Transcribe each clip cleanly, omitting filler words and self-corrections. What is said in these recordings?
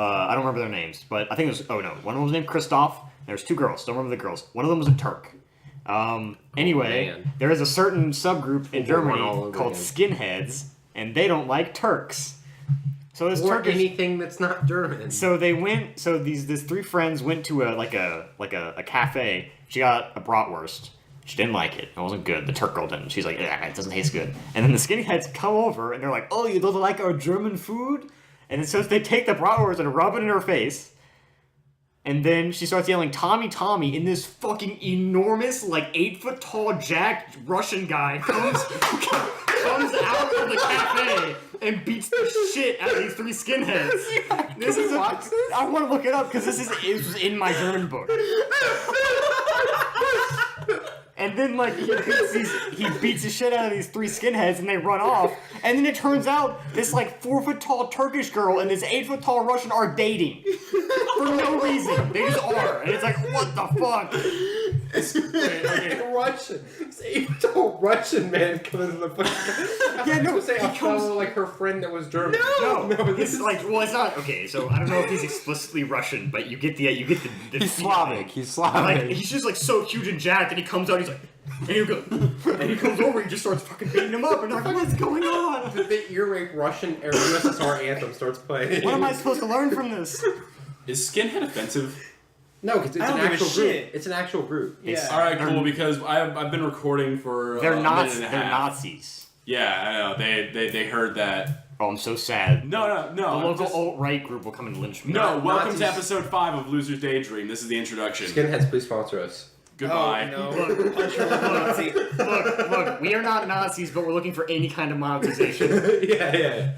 I don't remember their names, but I think it was, one of them was named Christoph. There's 2 girls, don't remember the girls. One of them was a Turk. Anyway, there is a certain subgroup in Germany called skinheads, and they don't like Turks. So this Turkish anything that's not German. So they went. So these 3 friends went to a cafe. She got a bratwurst. She didn't like it. It wasn't good. The Turk girl didn't. She's like, it doesn't taste good. And then the skinheads come over and they're like, oh, you don't like our German food? And so they take the bratwurst and rub it in her face. And then she starts yelling, Tommy, Tommy, and this fucking enormous, 8-foot tall, jacked Russian guy comes out of the cafe and beats the shit out of these 3 skinheads. I want to look it up because it was in my German book. And then, he beats the shit out of these 3 skinheads, and they run off. And then it turns out this, 4-foot tall Turkish girl and this 8-foot tall Russian are dating. For no reason. They just are. And it's like, what the fuck? Russian. This 8-foot tall Russian man comes in the fucking... Yeah, no, say a fellow like her friend that was German. No, this is it's not... Okay, so I don't know if he's explicitly Russian, but you get the He's Slavic. He's Slavic. He's just, so huge and jacked, and he comes out, he's like... And he comes over, he just starts fucking beating him up, and they're like, what's going on? The ear rape Russian USSR anthem starts playing. What am I supposed to learn from this? Is skinhead offensive? No, because it's an actual group. It's an actual group. Yeah. All right, cool. Because I've been recording for they're a minute and a half. They're Nazis. Yeah, I know. They heard that. Oh, I'm so sad. No. The local alt-right group will come and lynch me. No, welcome to episode 5 of Loser's Daydream. This is the introduction. Skinheads, please sponsor us. Goodbye. Oh, no. Look, we are not Nazis, but we're looking for any kind of monetization. Yeah.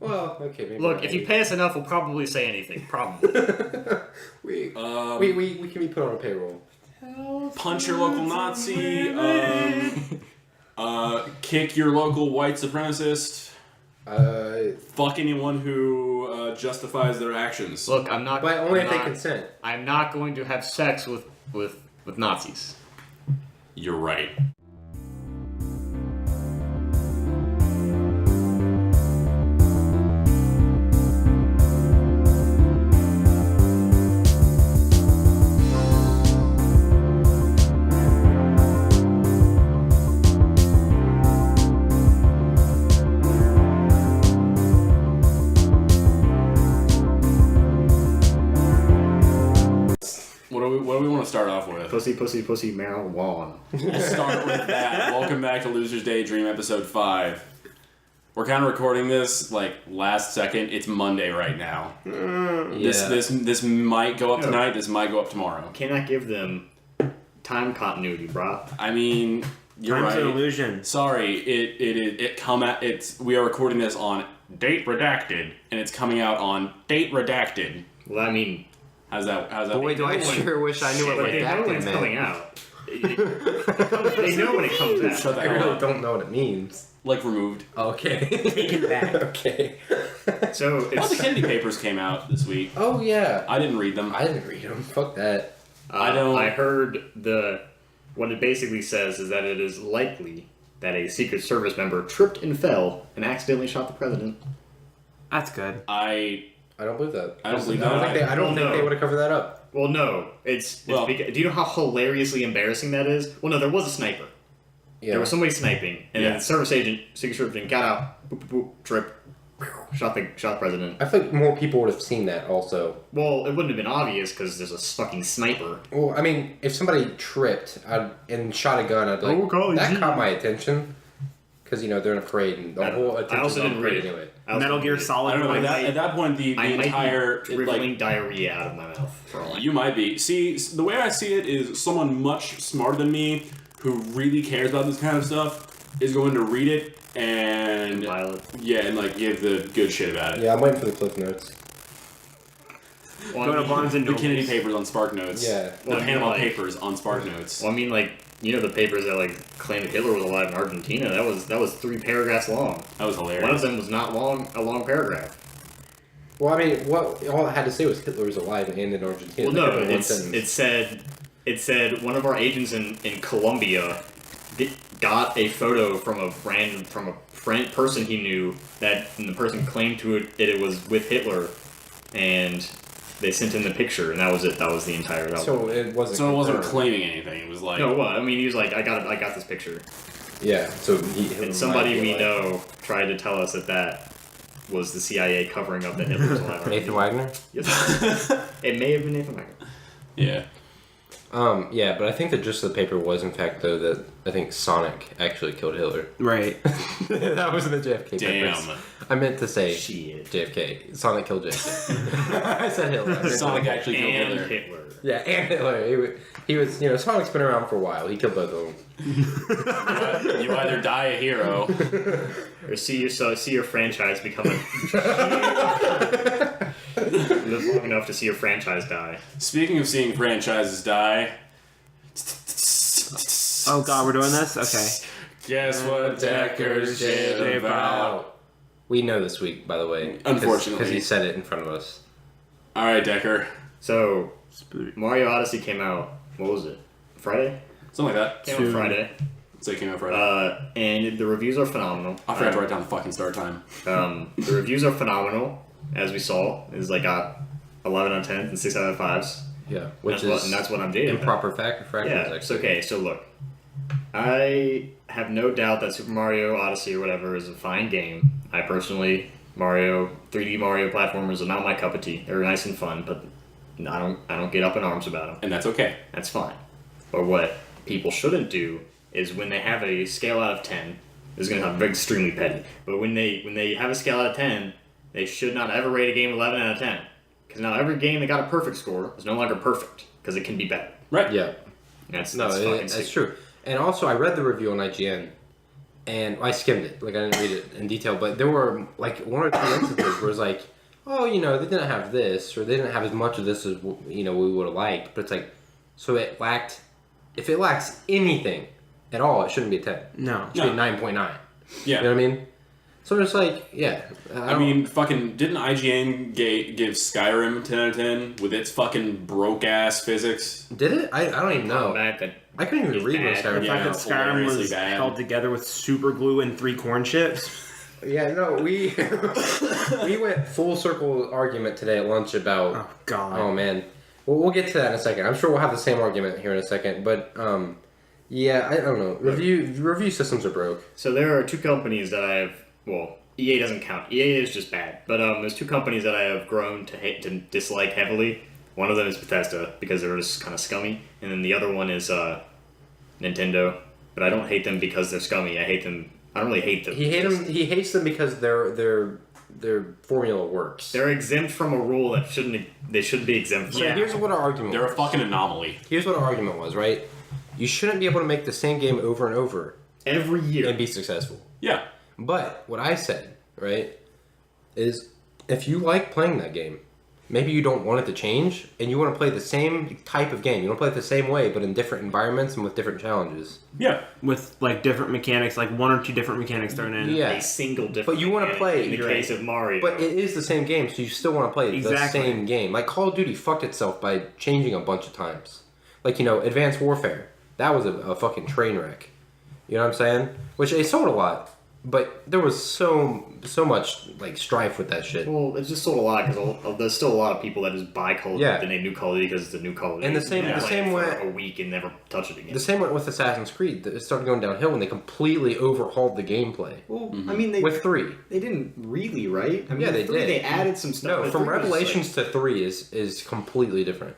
Well, okay, maybe. Look, if you pay us enough, we'll probably say anything. Probably. we can be put on a payroll. Punch your local Nazi. Kick your local white supremacist. Fuck anyone who justifies their actions. Look, I'm not. But only if they consent. I'm not going to have sex with Nazis. You're right. What do we want to start off with? Pussy, marijuana. We'll start with that. Welcome back to Loser's Daydream, episode 5. We're kind of recording this last second. It's Monday right now. This might go up tonight. This might go up tomorrow. Cannot give them time continuity, bro. I mean, you're Time's right. an illusion. Sorry, we are recording this on date redacted, and it's coming out on date redacted. Well, I mean. How's that? Boy, do I sure wish I knew what They know when redacted it's meant. coming out. They know when it comes out. Shut the I hell really up. don't know what it means. Removed. Okay. Take it back. Okay. So All the it's. Kennedy papers came out this week. Oh, yeah. I didn't read them. I didn't read them. Fuck that. I heard what it basically says is that it is likely that a Secret Service member tripped and fell and accidentally shot the president. That's good. I don't believe that. I don't believe I don't that. think I don't think they would have covered that up. Well, no. It's because, do you know how hilariously embarrassing that is? Well, no, there was a sniper. Yeah. There was somebody sniping, and then the Secret Service agent got out, boop, boop, boop, trip, shot the president. I think more people would have seen that also. Well, it wouldn't have been obvious because there's a fucking sniper. Well, I mean, if somebody tripped and shot a gun, I'd be like, that caught my attention. Because, they're afraid, and the whole attention I also didn't read it. Anyway. Metal Gear Solid. I don't know. At that point, the entire might be dribbling diarrhea out of my mouth. For all I you might be. See, the way I see it is someone much smarter than me who really cares about this kind of stuff is going to read it and give the good shit about it. Yeah, I'm waiting for the Cliff Notes. Well, Go to Barnes and The Noble. Kennedy papers on SparkNotes. Yeah. The Panama papers on SparkNotes. Well, I mean, the papers that claimed that Hitler was alive in Argentina. That was 3 paragraphs long. That was hilarious. One of them was not a long paragraph. Well, I mean, all it had to say was Hitler was alive and in Argentina. Well, no, it said one of our agents in Colombia got a photo from a friend person he knew and the person claimed to it was with Hitler, and they sent in the picture, and that was it. That was the entire. So it wasn't. So it wasn't confirmed. claiming anything. It was like No, well, I mean, he was like, I got this picture, Yeah. So and somebody we know tried to tell us that was the CIA covering up that Hitler was alive. Nathan Wagner. Yes, it may have been Nathan Wagner. yeah. Yeah, but I think the gist of the paper was, in fact, though, that I think Sonic actually killed Hitler. Right. That was in the JFK Damn. papers. I meant to say Shit. JFK. Sonic killed JFK. I said Hitler. Sonic actually killed And Hitler. Hitler. Yeah, and Hitler. He was, Sonic's been around for a while. He killed both of them. You either die a hero. Or see your franchise become a. Live long enough to see your franchise die. Speaking of seeing franchises die. Oh god, we're doing this? Okay. Guess what Decker's shit about? We know this week, by the way. Unfortunately. Because he said it in front of us. Alright, Decker. So, Mario Odyssey came out. What was it? Friday? Something like that. Came out Friday. So it came out Friday. And the reviews are phenomenal. I forgot to write down the fucking start time. The reviews are phenomenal, as we saw. It's like got 11 out of 10 and 6 out of 5s. Yeah, And that's what I'm dating. improper fractions. Yeah, it's okay. So look, I have no doubt that Super Mario Odyssey or whatever is a fine game. I personally, 3D Mario platformers are not my cup of tea. They're nice and fun, but I don't get up in arms about them. And that's okay. That's fine. But what people shouldn't do is when they have a scale out of 10, this is going to sound extremely petty, but when they have a scale out of 10, they should not ever rate a game 11 out of 10. Because now every game that got a perfect score is no longer perfect, because it can be better. Right. Yeah. That's That's stupid. true. And also, I read the review on IGN, and I skimmed it. Like, I didn't read it in detail, but there were, like, one or two instances where it's like, oh, they didn't have this, or they didn't have as much of this as, we would have liked. But it's like, so if it lacks anything at all, it shouldn't be a 10. No. It should be 9.9. Yeah. You know what I mean? So it's like, yeah. I mean, didn't IGN give Skyrim 10 out of 10 with its fucking broke ass physics? Did it? I don't even know. That I couldn't even It's read bad. most Skyrim. The Yeah. fact that Skyrim hilariously was bad. held together with super glue and 3 corn chips. Yeah, no, we we went full circle argument today at lunch about. Oh god. Oh man, we'll get to that in a second. I'm sure we'll have the same argument here in a second, but yeah, I don't know. Review systems are broke. So there are two companies that I have. Well, EA doesn't count. EA is just bad. But there's two companies that I have grown to dislike heavily. One of them is Bethesda because they're just kind of scummy, and then the other one is Nintendo. But I don't hate them because they're scummy. I hate them. I don't really hate them. He hates them because their formula works. They're exempt from a rule that they shouldn't be exempt from. So here's what our argument. They're a was. fucking anomaly. Here's what our argument was. Right, you shouldn't be able to make the same game over and over Every year. and be successful. Yeah. But what I said, right, is if you like playing that game, maybe you don't want it to change, and you want to play the same type of game. You want to play it the same way, but in different environments and with different challenges. Yeah. With like different mechanics, like 1 or 2 different mechanics thrown in. Yeah. A single different. But you wanna mechanic play- in the you're case of Mario. But it is the same game, so you still want to play the Exactly. same game. Like Call of Duty fucked itself by changing a bunch of times. Like, Advanced Warfare. That was a fucking train wreck. You know what I'm saying? Which they sold a lot, but there was so much like strife with that shit. Well, it just sold a lot because there's still a lot of people that just buy Call of Duty, Yeah. the new Call of Duty because it's a new Call of Duty. And the same- they the play same it for way- a week and never touch it again. The same went with Assassin's Creed. It started going downhill when they completely overhauled the gameplay. Well, I mean, With 3. they didn't really, right? I mean, Yeah, they with 3, did. They added some stuff. No, but from 3 was Revelations to 3 is completely different.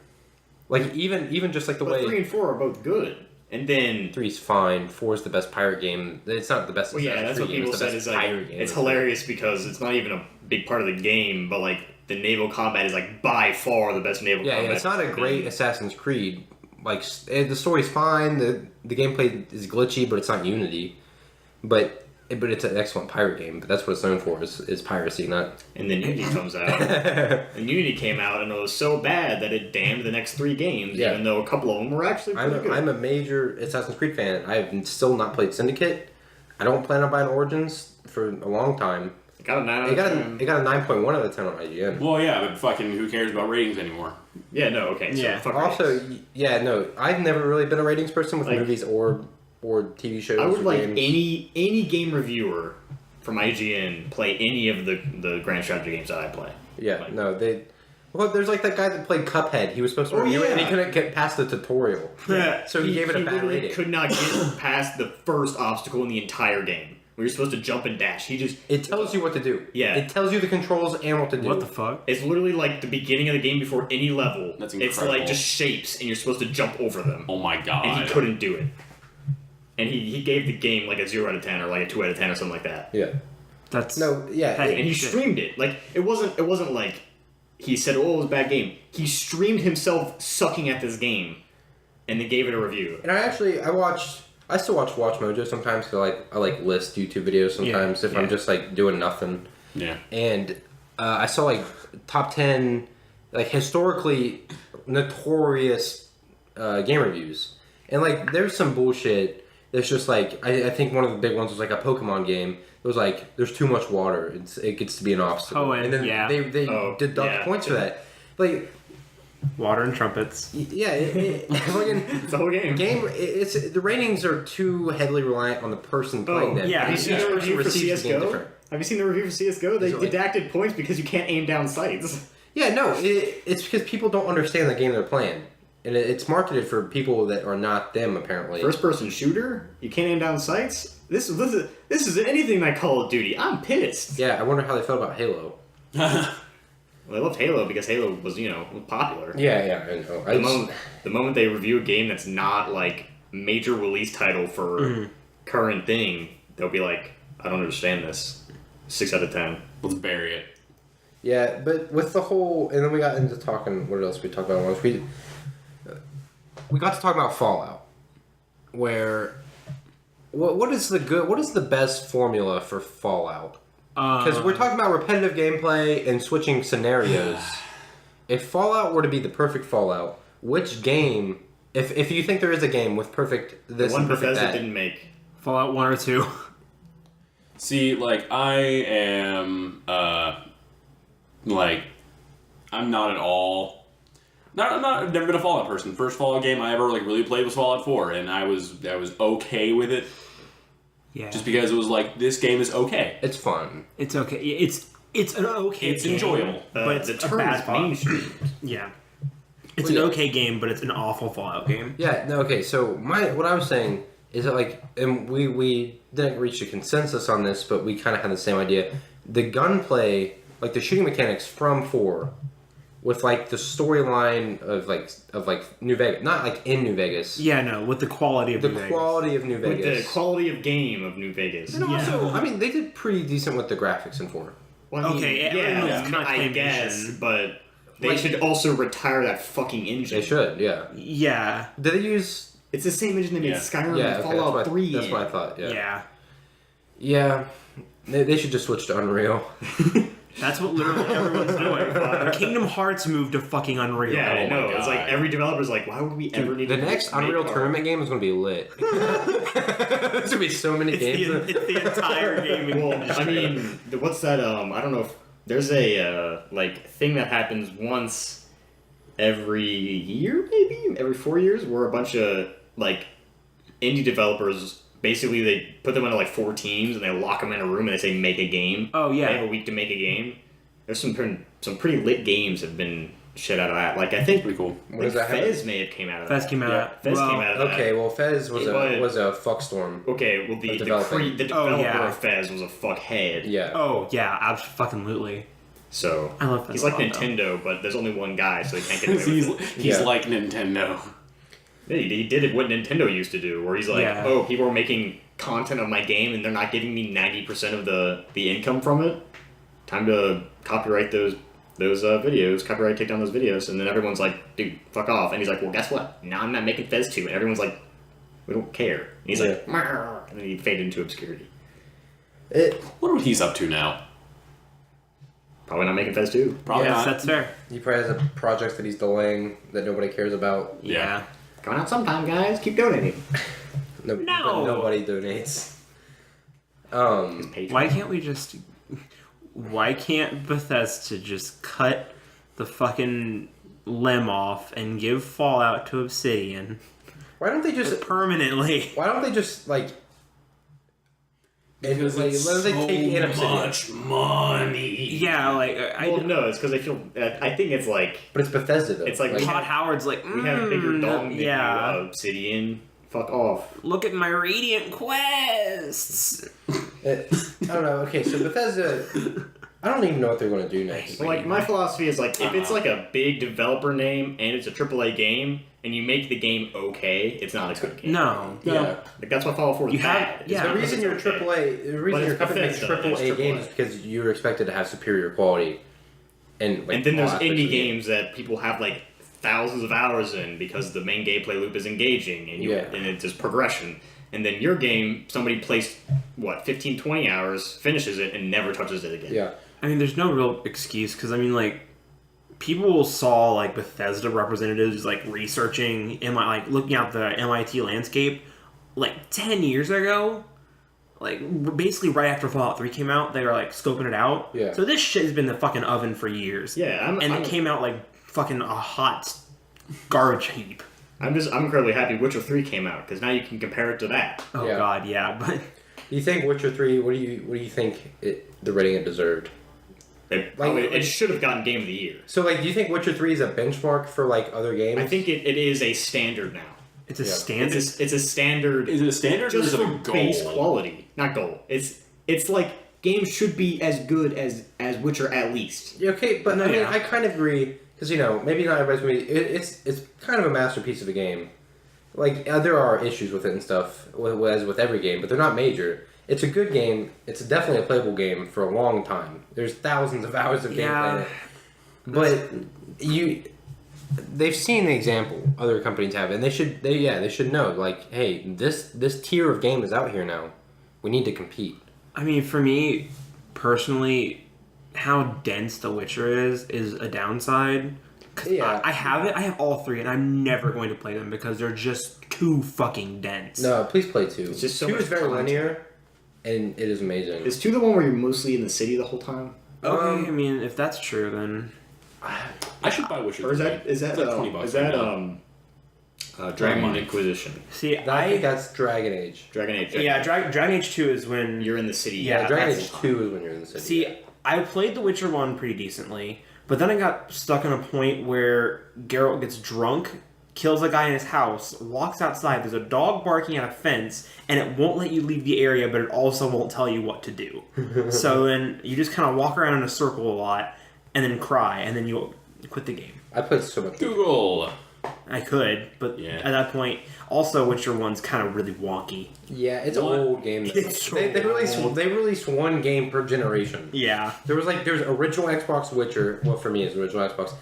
Like even just like the But way 3 and 4 are both good. And then 3's fine, 4 is the best pirate game. It's not the best. well, yeah, Assassin's that's what Creed game, people it's the said best is like pirate game. it's hilarious because it's not even a big part of the game, but like the naval combat is like by far the best naval Yeah, combat. it's not a ever great been. Assassin's Creed. Like the story's fine, the gameplay is glitchy, but it's not Unity. But it's an excellent pirate game. But that's what it's known for is piracy, not. And then Unity comes out. And Unity came out and it was so bad that it damned the next 3 games, Yeah. even though a couple of them were actually pretty good. I'm a major Assassin's Creed fan. I've still not played Syndicate. I don't plan on buying Origins for a long time. It got a 9 out It of got 10. it got a 9.1 out of 10 on IGN. Well, yeah, but fucking who cares about ratings anymore? Yeah, no, okay. So Yeah. fuck Also, ratings. yeah, no, I've never really been a ratings person with Like- movies or TV shows. I would or like games. any game reviewer from IGN play any of the Grand Strategy games that I play. Yeah, like- no, Well, there's like that guy that played Cuphead. He was supposed to review it, and he couldn't get past the tutorial. So he gave it a bad literally rating. could not get past the first obstacle in the entire game. Where you're supposed to jump and dash. It tells you what to do. Yeah. It tells you the controls and what to do. What the fuck? It's literally like the beginning of the game before any level. That's It's incredible. like just shapes, and you're supposed to jump over them. Oh my god. And he couldn't do it. And he gave the game like a 0 out of 10 or like a 2 out of 10 or something like that. Yeah. That's No, yeah. Hey. And he streamed it. Like it wasn't like he said, "Oh, it was a bad game." He streamed himself sucking at this game, and then gave it a review. And I still watch Watch Mojo sometimes because I like list YouTube videos sometimes if I'm just like doing nothing. Yeah. And I saw like top 10 like historically notorious game reviews, and like there's some bullshit. There's just like I think one of the big ones was like a Pokemon game. It was like there's too much water. It gets to be an obstacle. Oh, and then they deduct points for that. Like water and trumpets. yeah, fucking It's the whole game. It's the ratings are too heavily reliant on the person playing them. yeah. Have you Each seen the person review for receives the game CS:GO? different. Have you seen the review for CS:GO? They Is it like- deducted points because you can't aim down sights. Yeah, no, it's because people don't understand the game they're playing, and it's marketed for people that are not them apparently. First-person shooter, you can't aim down sights. This is anything like Call of Duty. I'm pissed. Yeah, I wonder how they felt about Halo. Well, I loved Halo because Halo was popular. Yeah, I know. The moment they review a game that's not like major release title for current thing, they'll be like, I don't understand this. 6 out of 10. Let's bury it. Yeah, but with the whole, and then we got into talking. What else we talked about? Once we got to talk about Fallout, where what is the best formula for Fallout? Because we're talking about repetitive gameplay and switching scenarios. If Fallout were to be the perfect Fallout, which game? If you think there is a game with perfect this The one and perfect Bethesda that, didn't make. Fallout 1 or 2. See, like, I am, like, I'm not at all. I've never been a Fallout person. First Fallout game I ever like really played was Fallout 4, and I was okay with it. Yeah. Just because it was like, this game is okay. it's fun. It's okay. It's an okay It's game, enjoyable. but it's the a term bad is Fallout. mainstream. Yeah. It's Well, an yeah. okay game, but it's an awful Fallout game. Yeah, no, okay, so what I was saying is that, like, and we didn't reach a consensus on this, but we kind of had the same idea. The gunplay, like, the shooting mechanics from 4, with, like, the storyline of New Vegas, not, like, in New Vegas. Yeah, no, with the quality of The New Vegas. quality of New With Vegas. the quality of game of New Vegas. And also, I mean, they did pretty decent with the graphics in 4. Well, I mean, Okay, yeah, everyone's kinda I claiming guess, vision. but they Like- should also retire that fucking engine. They should, yeah. Yeah. Did they use... It's the same engine that made Yeah. Skyrim Yeah, and okay, Fallout 3. that's what I thought, yeah. Yeah. Yeah, they should just switch to Unreal. That's what literally everyone's doing. Kingdom Hearts moved to fucking Unreal. Yeah, I Oh my know. It's like God. every developer's like, why would we ever need The to next make Unreal our- Tournament game is going to be lit. There's going to be so many games. It's the entire gaming Well, industry. I mean, what's that? I don't know if there's a like thing that happens once every year, maybe every 4 years, where a bunch of like indie developers basically they put them into like 4 teams and they lock them in a room and they say make a game. Oh, yeah. They have a week to make a game. There's some pretty lit games have been shit out of that. Like I think Pretty cool. What does that have? Fez may have came out of Fez that. came out. Fez well, came out of that. Okay, well, Fez was But- was a fuckstorm. Okay, well the developing. developer yeah. of Fez was a fuckhead. Yeah. Oh, yeah, absolutely. So I love Fez he's a like lot, though. Nintendo, but there's only one guy, so he can't get away he's with it. he's Yeah. like Nintendo. Yeah, he did it what Nintendo used to do, where he's like, Yeah. "Oh, people are making content of my game, and they're not giving me 90% of the income from it. Time to copyright those videos, copyright take down those videos." And then everyone's like, "Dude, fuck off!" And he's like, "Well, guess what? Now I'm not making Fez 2." And everyone's like, "We don't care." And he's like, "Marr," and then he faded into obscurity. Wonder what he's up to now. Probably not making Fez 2. Probably Yes, not. that's fair. He probably has a project that he's delaying that nobody cares about. Yeah. Coming out sometime, guys. Keep donating. No. No. But nobody donates. Patreon. Why can't Bethesda just cut the fucking limb off and give Fallout to Obsidian Why don't they just permanently? Why don't they just like And Because like, it's let's say so take in Obsidian. much money. Yeah, like Well, no, it's because I feel. I think it's like But it's Bethesda though. It's like Todd Howard's like, we have bigger dong than yeah. you, Obsidian. Fuck off. Look at my Radiant quests. I don't know. Okay, so Bethesda, I don't even know what they're going to do next. So, like, my philosophy is like, if it's like a big developer name and it's a AAA game and you make the game okay, it's not a good game. No. Yeah. Like that's why Fallout 4 is You have- bad. It's yeah. The not reason you're because it's okay. AAA, the reason But your it's company makes Bethesda, and it's AAA games AAA. is because you're expected to have superior quality. And like, And then there's all aspects indie of the game. games that people have like thousands of hours in because the main gameplay loop is engaging and and it's just progression. And then your game, somebody plays, 15, 20 hours, finishes it, and never touches it again. Yeah. I mean, there's no real excuse because I mean, like, people saw like Bethesda representatives like researching like looking out the MIT landscape like 10 years ago. Like basically right after Fallout 3 came out, they were like scoping it out. Yeah. So this shit has been in the fucking oven for years. Yeah, It came out like fucking a hot garbage heap. I'm incredibly happy Witcher 3 came out because now you can compare it to that. Oh Yeah. god, yeah, but You think Witcher 3? What do you think the rating it deserved? It should have gotten Game of the Year. So like, do you think Witcher 3 is a benchmark for like other games? I think it is a standard now. it's a Yeah. standard. It's a standard. Is it a standard or just is it for a goal? base quality, not goal. It's like games should be as good as Witcher at least. Yeah, okay, but No, I mean, yeah. I kind of agree because maybe not everybody's gonna be. It's kind of a masterpiece of a game. Like there are issues with it and stuff, as with every game, but they're not major. It's a good game. It's definitely a playable game for a long time. There's thousands of hours of gameplay in it. But they've seen the example other companies have, and they should know, like, hey, this tier of game is out here now. We need to compete. I mean, for me personally, how dense The Witcher is a downside. 'Cause Yeah. I have it. I have all three, and I'm never going to play them because they're just too fucking dense. No, please play 2. It's just so 2 much is very content. linear, and it is amazing. Is 2 the one where you're mostly in the city the whole time? Okay, I mean, if that's true, then I should buy Witcher 3. Or is that It's like $20 is that right now. Dragon money. Inquisition, see, I think that's Dragon Age. Dragon Age? yeah, Dragon Age 2 is when You're in the city. Yeah, Dragon that's- Age 2 is when you're in the city. See, I played The Witcher 1 pretty decently, but then I got stuck in a point where Geralt gets drunk, kills a guy in his house, walks outside, there's a dog barking at a fence, and it won't let you leave the area, but it also won't tell you what to do. So then you just kind of walk around in a circle a lot, and then cry, and then you quit the game. I played so much. Google. I could, but Yeah. at that point, also Witcher 1's kind of really wonky. Yeah, it's an What? old game. It's so they old. released one game per generation. Yeah. There's original Xbox Witcher. Well, for me, it's original Xbox.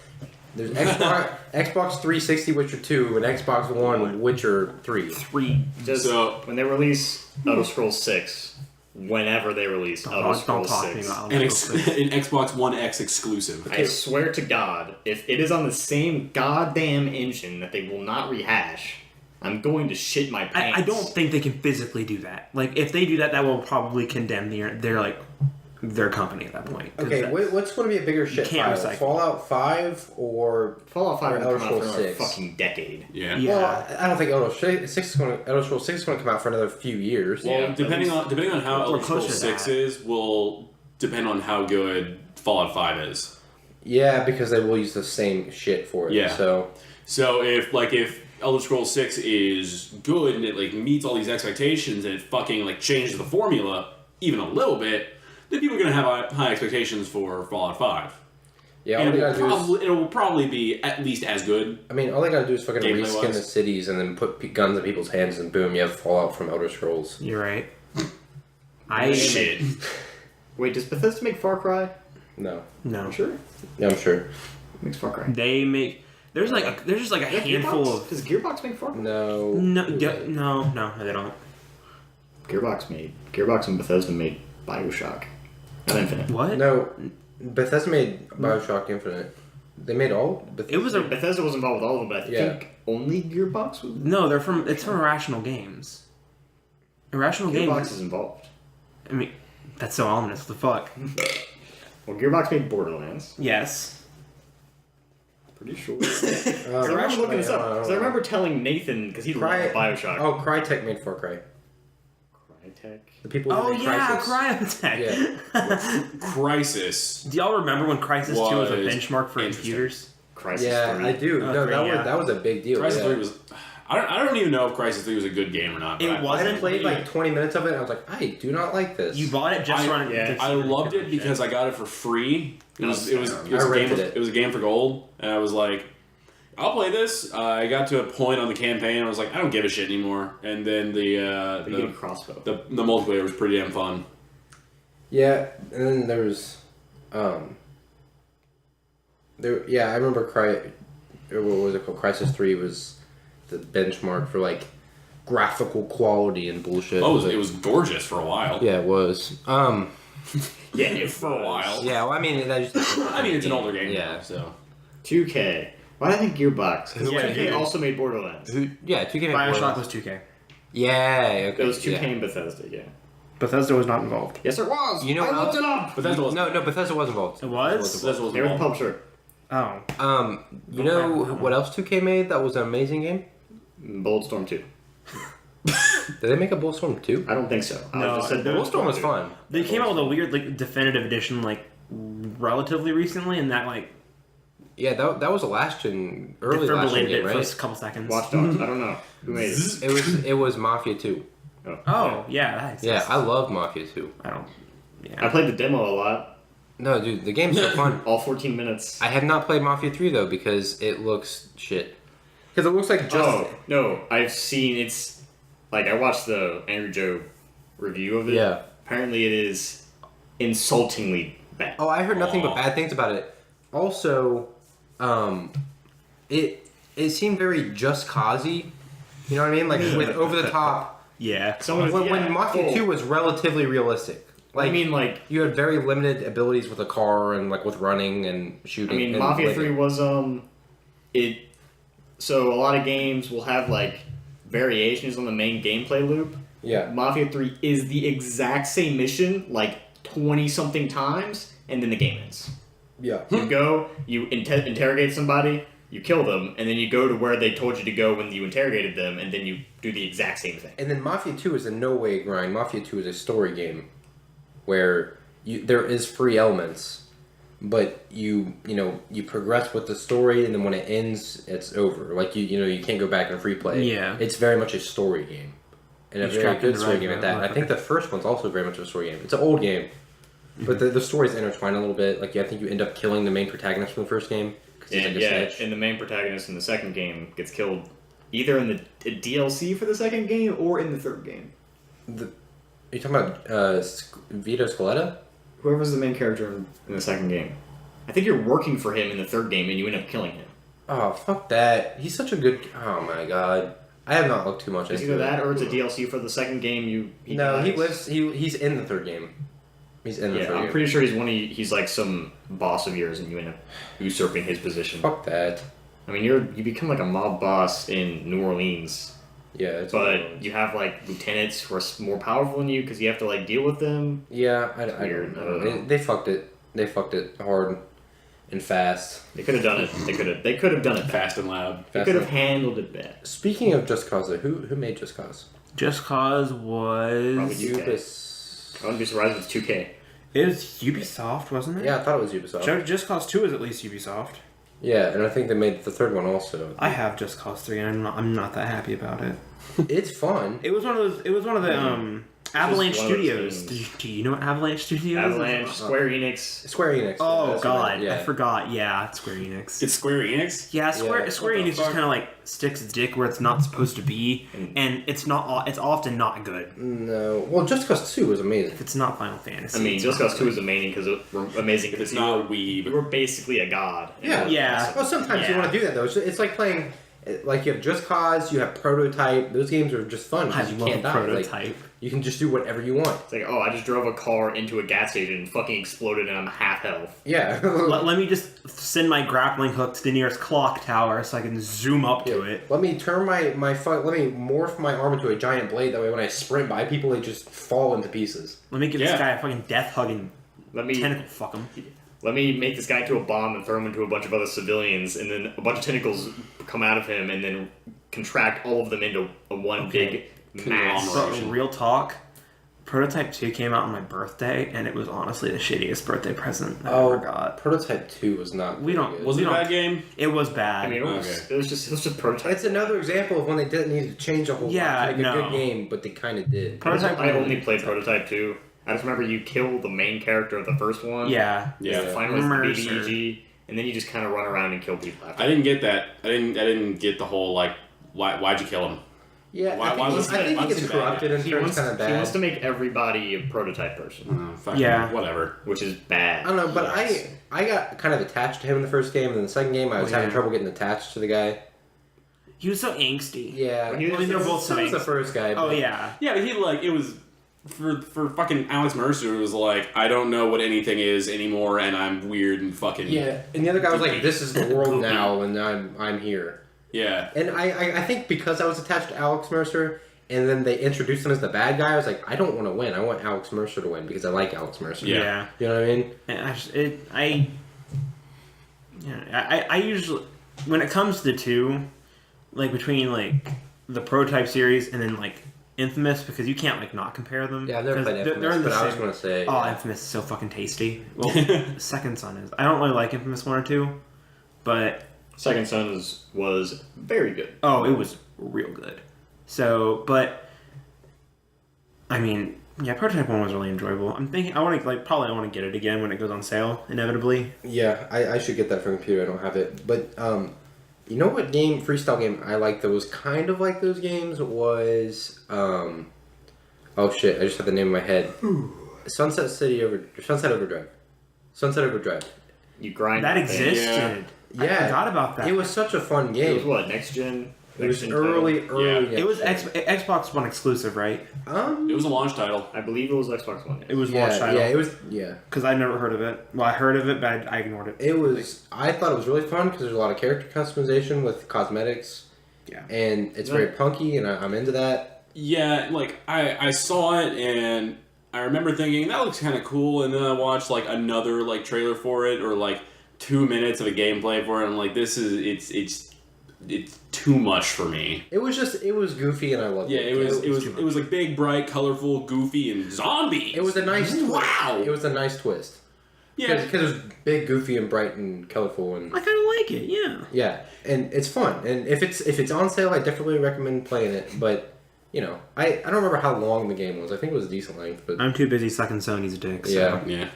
There's Xbox 360 Witcher 2 and Xbox One Witcher 3. 3. Just So- when they release Elder Scrolls 6, whenever they release Elder Don't Scrolls talk to me 6, about An, it. an Xbox One X exclusive. I swear to God, if it is on the same goddamn engine that they will not rehash, I'm going to shit my pants. I don't think they can physically do that. Like, if they do that, that will probably condemn their company at that point. 'Cause Okay, that- what's going to be a bigger shit can't file? recycle. Fallout 5 or Fallout 5 or will Elder come out for Scrolls another 6? fucking decade. Yeah. Yeah. Well, I don't think Elder Scrolls 6 is going to come out for another few years. Well, Yeah, depending on how Or Elder close Scrolls to 6 that. is will depend on how good Fallout 5 is. Yeah, because they will use the same shit for it. Yeah. So if Elder Scrolls 6 is good and it like meets all these expectations and it fucking like changes the formula even a little bit, then people are gonna have high expectations for Fallout 5. yeah, all And they gotta do is, it will probably be at least as good. I mean, all they gotta do is fucking Gameplay-wise. reskin the cities and then put guns in people's hands and boom, you have Fallout from Elder Scrolls. You're right. I Shit. Wait, does Bethesda make Far Cry? No. No. Sure. Yeah, I'm sure. Makes Far Cry. They make there's just like a Yeah, handful Gearbox? of Does Gearbox make Far Cry? No. no they don't. Gearbox and Bethesda made BioShock. Not Infinite. What? No. Bethesda made Bioshock Infinite. They made all? It was a Bethesda was involved with all of them, but I Yeah. think only Gearbox was. no. It's from Irrational Games. Irrational Gearbox Games. is involved. I mean, that's so ominous. What the fuck? Well, Gearbox made Borderlands. Yes. Pretty sure. I remember looking this up because I remember telling Nathan because he loved Cry- Bioshock. Oh, Crytek made Far Cry. Cryotech. The people. Oh who made yeah, Crysis. Cryotech. Crisis. Do y'all remember when Crysis 2 was a Was benchmark for interesting. computers? Crisis Yeah, 3. I do. Oh, No, three, that was a big deal. Crisis yeah. 3 was. I don't even know if Crisis 3 was a good game or not. but It I- wasn't. I played like 20 minutes of it, and I was like, I do not like this. You bought it just I- run. yeah, to I see loved the it because I got it for free. It was I a rented game. it. It was a game for gold, and I was like, I'll play this. I got to a point on the campaign. I was like, I don't give a shit anymore. And then But you get a crossbow. the multiplayer was pretty damn fun. Yeah, and then there was, I remember what was it called? Crisis 3 was the benchmark for like graphical quality and bullshit. Oh, it was gorgeous for a while. Yeah, it was. Yeah, For a while. Yeah, well, I mean, that just. I mean, it's an older game. Yeah. Now, so 2K. Why did I think Gearbox? Because Yeah, 2K yeah. also made Borderlands. 2K made Bioshock Borderlands. was 2K. Yeah, okay. It was 2K yeah. and Bethesda, yeah. Bethesda was not involved. Yes, it was! You know I what looked else? it up! Bethesda was No, Bethesda was involved. It was. Bethesda was They were the involved. publisher. Oh. You know what else 2K made that was an amazing game? Bulletstorm 2. Did they make a Bulletstorm 2? I don't think so. I No, just said Bulletstorm was 2. fun. They came out with a weird like definitive edition like relatively recently, and that like Yeah, that was a last gen, early last gen defibrillated game, it for right? a couple seconds. Watch Dogs. I don't know. Who made it? It was Mafia 2. Oh yeah, that exists. Yeah, I love Mafia 2. I don't. I Yeah. played the demo a lot. No, dude, the game's so fun. All 14 minutes. I have not played Mafia 3 though because it looks shit. Because it looks like just Oh, no. I've seen it's... Like, I watched the Angry Joe review of it. Yeah. Apparently it is insultingly bad. Oh, I heard nothing but Aw. bad things about it. Also, it seemed very just cause-y. You know what I mean? Like with over the top. Yeah. Someone, When Mafia 2 was relatively realistic. Like I mean, like... you had very limited abilities with a car and like with running and I shooting. mean, and, Mafia like, 3 was, it... So, a lot of games will have, like, variations on the main gameplay loop. Yeah. Mafia 3 is the exact same mission, like, 20-something times, and then the game ends. Yeah. You go, you interrogate somebody, you kill them, and then you go to where they told you to go when you interrogated them, and then you do the exact same thing. And then Mafia 2 is in no way a grind. Mafia 2 is a story game where there is free elements, but you progress with the story, and then when it ends, it's over. Like you can't go back and free play. Yeah. It's very much a story game, and a You're very strapped good into story right game at now. that. And I think the first one's also very much a story game. It's an old game, but the story's intertwined a little bit. Like I think you end up killing the main protagonist from the first game because he's And like a yeah, snitch. and the main protagonist in the second game gets killed either in the DLC for the second game or in the third game. Are you talking about Vito Scaletta? Whoever's the main character in the second game. I think you're working for him in the third game and you end up killing him. Oh fuck that! He's such a good. Oh my god. I have not looked too much It's into either it. that or it's a DLC for the second game. He No, dies. he's in the third game. He's in the Yeah, third I'm game. pretty sure he's like some boss of yours and you end up usurping his position. Fuck that. I mean, you become like a mob boss in New Orleans, Yeah, it's but you have like lieutenants who are more powerful than you because you have to like deal with them. yeah, I weird. don't I don't know. know. They fucked it. They fucked it hard and fast. They could have done it. They could have done it. Fast and loud. They could have handled it better. Speaking of Just Cause, who made Just Cause? Just Cause was. Probably you. UK. I wouldn't be surprised if it's 2K. It was Ubisoft, wasn't it? Yeah, I thought it was Ubisoft. Just Cause 2 is at least Ubisoft. Yeah, and I think they made the third one also. I have Just Cause 3, and I'm not that happy about it. It's fun. It was one of the Avalanche one of those Studios. things. Do you know what Avalanche Studios is? Avalanche, Square Enix. Square Enix. Oh that's god, what I forgot. Yeah, it's Square Enix. It's Square Enix? Yeah, Square Yeah, Square what the Enix just fuck? kind of like sticks its dick where it's not supposed to be, and it's not. It's often not good. No. Well, Just Cause 2 was amazing. If it's not Final Fantasy. I mean, it's Just not Cause 2 is amazing because If it's not you Weeb. were basically a god. Yeah. Yeah. Well, sometimes you Yeah. want to do that though. It's like playing, like you have Just Cause, you have Prototype. Those games are just fun I because you love can't die. Like, Prototype. you can just do whatever you want. It's like, oh, I just drove a car into a gas station and fucking exploded and I'm half health. Yeah. Let me just send my grappling hook to the nearest clock tower so I can zoom up to it. Let me turn let me morph my arm into a giant blade. That way, when I sprint by people, they just fall into pieces. Let me give Yeah. this guy a fucking death hugging Let me tentacle. Fuck him. let me make this guy into a bomb and throw him into a bunch of other civilians, and then a bunch of tentacles come out of him, and then contract all of them into a one Okay. big mass. But real talk, Prototype 2 came out on my birthday, and it was honestly the shittiest birthday present I Oh, ever got. Prototype 2 was not. We don't- good. Was We it a don't- bad game? It was bad. I mean, it was just prototype. It's another example of when they didn't need to change a whole Yeah, lot to make a no. good game, but they kind of did. Prototype I only played Prototype 2. I just remember you kill the main character of the first one. yeah. Yeah. The final was the Mercer. BBEG, and then you just kind of run around and kill people after. I didn't get that. I didn't get the whole like why'd you kill him? Yeah, Why I was think why he was gets it bad? corrupted and He turns wants, kind of he wants bad. to make everybody a prototype person, Yeah. Whatever. which is bad. I don't know, but Yes. I got kind of attached to him in the first game, and in the second game I was having yeah. trouble getting attached to the guy. He was so angsty. Yeah, He was- they're both so was the nice. first guy. Oh, but- yeah. Yeah, but he like it was for fucking Alex Mercer. It was like I don't know what anything is anymore, and I'm weird and fucking Yeah, and the other guy was like, "This is the world now, and I'm here." yeah. And I think because I was attached to Alex Mercer, and then they introduced him as the bad guy, I was like, I don't want to win. I want Alex Mercer to win because I like Alex Mercer. Yeah. You know what I mean? And I usually, when it comes to two, like between like the Prototype series and then like Infamous, because you can't like not compare them. Yeah, I've never 'cause played they're Infamous, in the but I was same- going to say... Oh, Infamous is so fucking tasty. Well, Second Son is. I don't really like Infamous 1 or 2, but Second Son was very good. oh, it was real good. So, but I mean, yeah, Prototype 1 was really enjoyable. I'm thinking I want to probably want to get it again when it goes on sale inevitably. Yeah, I should get that for computer. I don't have it. But, you know what freestyle game I liked that was kind of like those games was, oh shit, I just had the name in my head. Sunset Overdrive. Sunset Overdrive. You grind That thing. existed. I Yeah. forgot about that. It was such a fun It game. was what, next gen? It was Next gen early. It was next gen. Xbox One exclusive, right? It was a launch title. I believe it was Xbox One. It was launch Yeah, title. yeah, it was. Yeah, Because I never heard of it. Well, I heard of it, but I ignored it. it was. I thought it was really fun because there's a lot of character customization with cosmetics. Yeah. And it's very punky, and I'm into that. Yeah, like I saw it and I remember thinking that looks kind of cool, and then I watched like another like trailer for it or like 2 minutes of a gameplay for it. And I'm like, this is it's too much for me. It was goofy, and I loved Yeah, it. it was like big, bright, colorful, goofy, and zombies. It was a nice twist. Wow. It was a nice twist. Yeah, Because it was big, goofy, and bright, and colorful, and I kind of like it, yeah. yeah, and it's fun. And if it's on sale, I definitely recommend playing it. But you know, I don't remember how long the game was. I think it was a decent length, but I'm too busy sucking Sony's dick. So. yeah. yeah.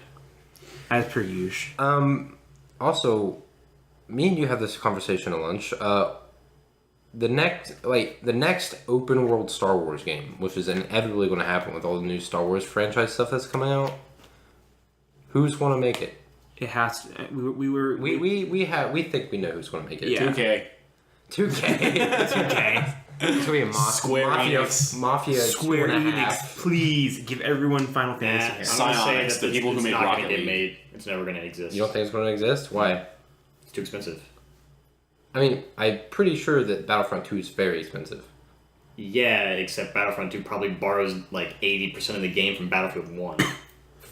As per usual. Also, me and you had this conversation at lunch. The next open world Star Wars game, which is inevitably going to happen with all the new Star Wars franchise stuff that's coming out. Who's going to make it? It has to. We We think we know who's going to make it. Yeah. 2K. 2K. okay. It's going to be a Square Enix. Mafia Square 2.5. Enix, please give everyone Final Fantasy. I'm here. gonna say Psyonix, that the people who it's made not Rocket gonna get League. made. It's never gonna exist. You don't think it's going to exist? Why? It's too expensive. I mean, I'm pretty sure that Battlefront 2 is very expensive. Yeah, except Battlefront 2 probably borrows like 80% of the game from Battlefield 1.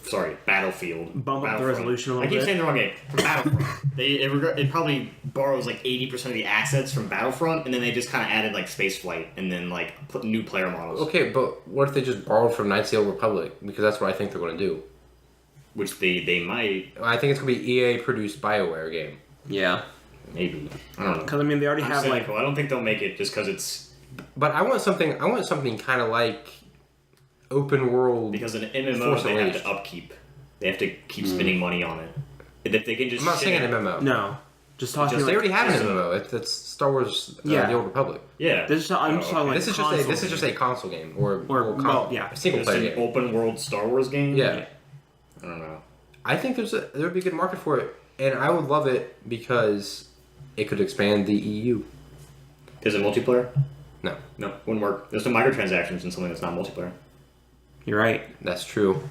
Sorry, Battlefield. Bump up the Battlefront. resolution a little I keep bit. saying the wrong game. From Battlefront. It probably borrows like 80% of the assets from Battlefront, and then they just kind of added like spaceflight, and then like put new player models, Okay, but what if they just borrowed from Knights of the Old Republic? Because that's what I think they're going to do. which they might, I think it's going to be EA produced BioWare game. Yeah. maybe. I don't know. Because I mean, they already I'm have like. cynical. I don't think they'll make it just because it's But I want something kind of like open world. because an MMO Force they have Unleashed. to upkeep. They have to keep spending money on it. And if they can just I'm not shit saying it- an MMO. No. Just talking Just- They already have an Just- MMO. It's Star Wars Yeah. The Old Republic. Yeah. This is, I'm just talking like This is just a console game or well, yeah. a single Just player an game. open world Star Wars game. Yeah. I don't know. I think there would be a good market for it, and I would love it because it could expand the EU. Is it multiplayer? No, No, wouldn't work. There's no microtransactions in something that's not multiplayer. You're right. that's true.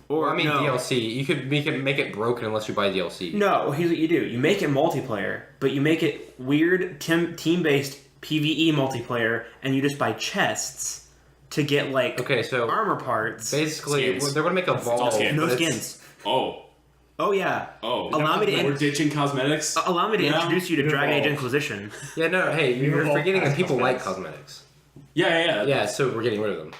Or I mean no. DLC. You could make it broken unless you buy DLC. No, here's what you do. You make it multiplayer, but you make it weird team-based PvE multiplayer, and you just buy chests to get like Okay, so armor parts. basically Skins. they're going to make a Evolve. skins. No but it's- skins. Oh. Oh yeah. Oh. Allow me to We're ditching cosmetics. Allow me to Yeah. introduce you to Dragon Age Evolve. Inquisition. Yeah, no, hey, you're Evolve forgetting that has people like cosmetics. cosmetics. Yeah. Yeah, so we're getting rid of them.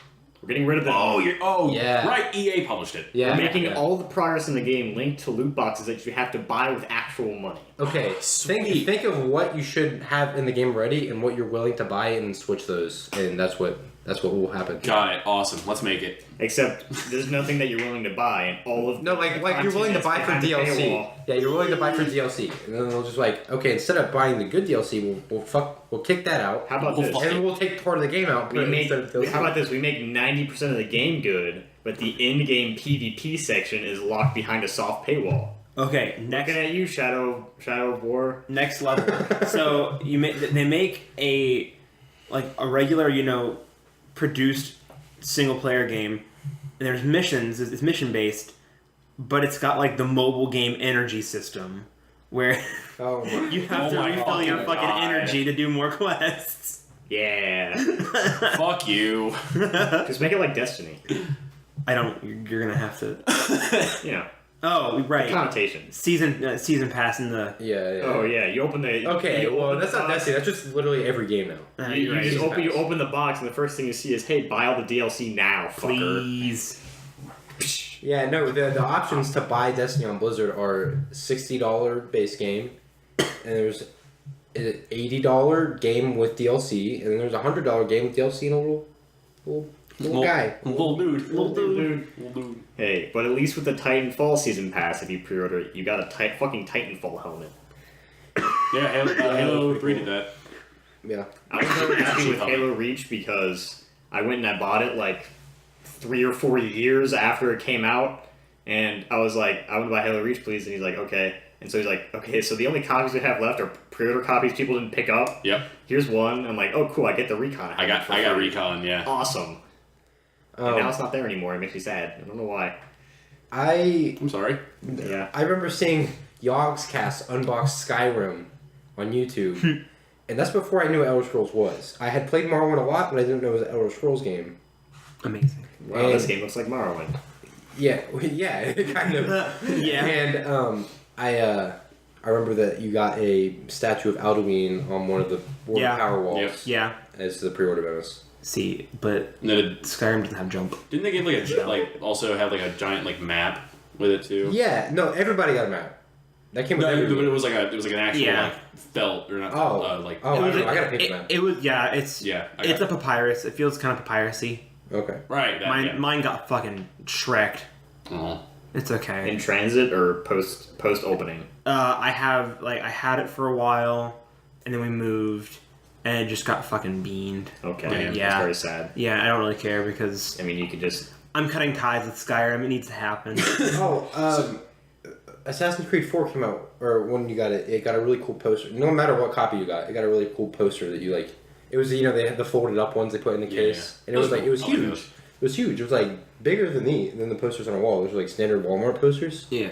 We're getting rid of the. Yeah. Right. EA published it. Yeah. We're making yeah. all the progress in the game linked to loot boxes that you have to buy with actual money. Okay, Sweet. think of what you should have in the game ready and what you're willing to buy and switch those, and that's what will happen. Got it. Awesome. Let's make it. Except there's nothing that you're willing to buy, and all of No, like you're willing to buy for DLC. Yeah, you're willing to buy for DLC, and then they'll just like, okay, instead of buying the good DLC, we'll kick that out. How about We'll this? fuck And we'll take part of the game out. And We put it make, instead of DLC. how about this? We make 90% of the game good, but the in-game PvP section is locked behind a soft paywall. Okay, next Looking at you, Shadow of War. next level. So they make a regular, produced single player game. And there's missions. It's mission based, but it's got like the mobile game energy system where Oh my. you have Oh to my refill your fucking God. energy to do more quests. Yeah. Fuck you. Just make it like Destiny. I don't. You're gonna have to. You know, Oh, right. connotations. Season pass in the. Yeah. Oh yeah, you open the. Okay, you well open that's the not box, Destiny. That's just literally every game now. You, you're right, just season open. You pass. open the box, and the first thing you see is, "Hey, buy all the DLC now, fucker." Please. Yeah, no, the options to buy Destiny on Blizzard are $60 base game, and there's an $80 game with DLC, and then there's a $100 game with DLC and a little guy. Little dude. Little dude. Little dude. Hey, but at least with the Titanfall season pass, if you pre-order it, you got a fucking Titanfall helmet. Yeah, Halo 3 did that. Yeah. I was very happy with Actually, Halo Reach because I went and I bought it like 3 or 4 years after it came out, and I was like, I want to buy Halo Reach, please, and he's like, okay. And so he's like, okay, so the only copies we have left are pre-order copies people didn't pick up. Yep. Here's one. I'm like, oh, cool, I get the Recon. I got helmet for free. Recon, yeah. Awesome. And now it's not there anymore. It makes me sad. I don't know why. I'm sorry. Yeah. I remember seeing Yogscast unbox Skyrim on YouTube, and that's before I knew what Elder Scrolls was. I had played Morrowind a lot, but I didn't know it was an Elder Scrolls game. Amazing. Wow, this game looks like Morrowind. Yeah, yeah, kind of. Yeah. And I remember that you got a statue of Alduin on one of the World Yeah. Power Walls Yep. Yeah. as the pre-order bonus. See, but No, Skyrim doesn't have jump. didn't they give also have like a giant like map with it too? Yeah, no, everybody got a map. That came with No, every but it game. was like an actual Yeah. like felt or not Oh. like Oh, It was I like- gotta pick it, that. it was it's yeah. I it's got a papyrus. It feels kind of papyrusy. Okay. right. That, Mine yeah. mine got fucking shreked. Oh. It's okay. In transit or post opening? I had it for a while, and then we moved, and it just got fucking beaned. Okay. Yeah. That's very sad. Yeah, I don't really care because I mean, you could just. I'm cutting ties with Skyrim. It needs to happen. Assassin's Creed 4 came out, or when you got it, it got a really cool poster. No matter what copy you got, it got a really cool poster that you like. It was, they had the folded up ones they put in the case, and it was like, it was I like huge. those. It was huge. It was like bigger than the posters on a wall. Those were like standard Walmart posters. Yeah.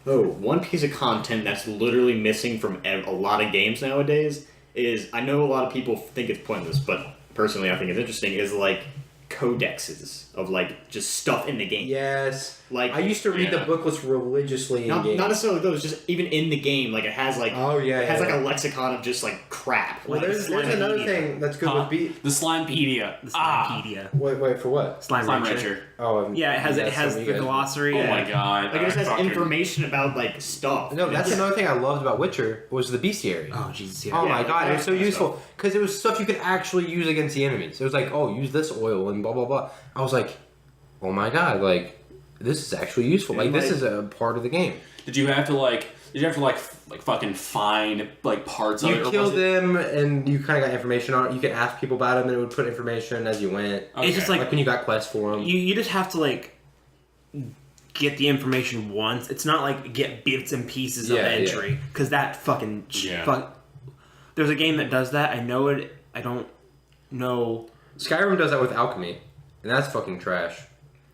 Oh, one piece of content that's literally missing from a lot of games nowadays is, I know a lot of people think it's pointless, but personally I think it's interesting, is like codexes of like just stuff in the game. Yes. Like, I used to read the Yeah. booklets religiously in not games. necessarily those, just even in the game, like it has like Oh, yeah, it has yeah, like a yeah. lexicon of just like crap. Well, Like, there's another Slimepedia. thing that's good Huh? with beat. The Slimepedia. The Ah. Slimepedia. Wait, for what? Slime Slime Rancher. Rancher. Oh, Yeah, it has that's the something you guys- glossary. Oh yeah. my god. Like it just has Fucking- information about like stuff. No, that's It's- another thing I loved about Witcher was the bestiary. Oh Jesus. Yeah. Oh Yeah, my like god, it was so that useful because it was stuff you could actually use against the enemies. It was like, oh, use this oil and blah blah blah. I was like, oh my god, like this is actually useful. Like this like- is a part of the game. Did you have to like fucking find like parts of it? You or killed was it- them and you kind of got information on it. You could ask people about them and it would put information as you went. Okay. It's just like Like when you got quests for them. you just have to like get the information once. It's not like get bits and pieces of Yeah, the yeah. entry because that fucking Yeah. There's a game that does that. I know it. I don't know. Skyrim does that with alchemy, and that's fucking trash.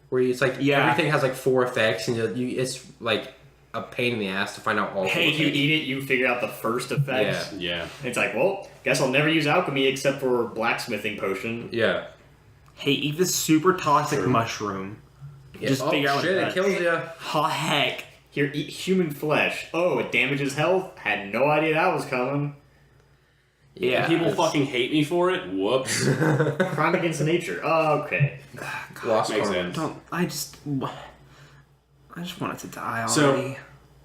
Where it's like Yeah. everything has like 4 effects, and it's like a pain in the ass to find out all. Hey, 4 you effects. eat it, you figure out the first effects. Yeah. It's like, well, guess I'll never use alchemy except for blacksmithing potion. Yeah. Hey, eat this super toxic True. mushroom. Yeah. Just oh, figure out what shit! it It does. kills you. Oh heck. Here, eat human flesh. Oh, it damages health? Had no idea that was coming. Yeah. And people fucking hate me for it. Whoops. Crime against nature. Oh, okay. Lost Makes Karma. sense. I just want it to die So- already.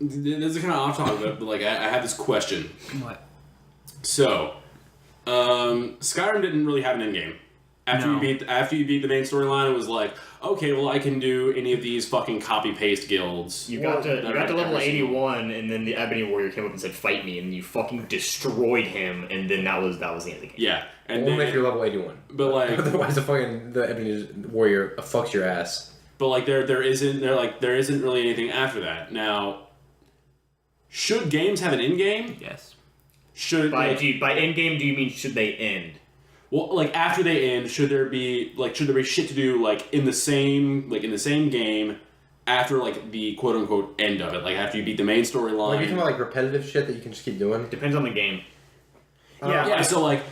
This is kind of off topic, but like I have this question. What? So, Skyrim didn't really have an end game. After No. you beat the main storyline, it was like, okay, well, I can do any of these fucking copy paste guilds. You got to level every single- 81, and then the Ebony Warrior came up and said, "Fight me," and you fucking destroyed him, and then that was the end of the game. Yeah, and Only if then, you're level 81. but like, Otherwise, the Ebony Warrior fucks your ass. but like, there isn't really anything after that. Now, should games have an end game? Yes. Should By like, by end game, do you mean should they end? well, like after they end, should there be shit to do like in the same game after like the quote unquote end of it, like after you beat the main storyline? Like, you're talking about like repetitive shit that you can just keep doing? Depends on the game. Yeah, so like,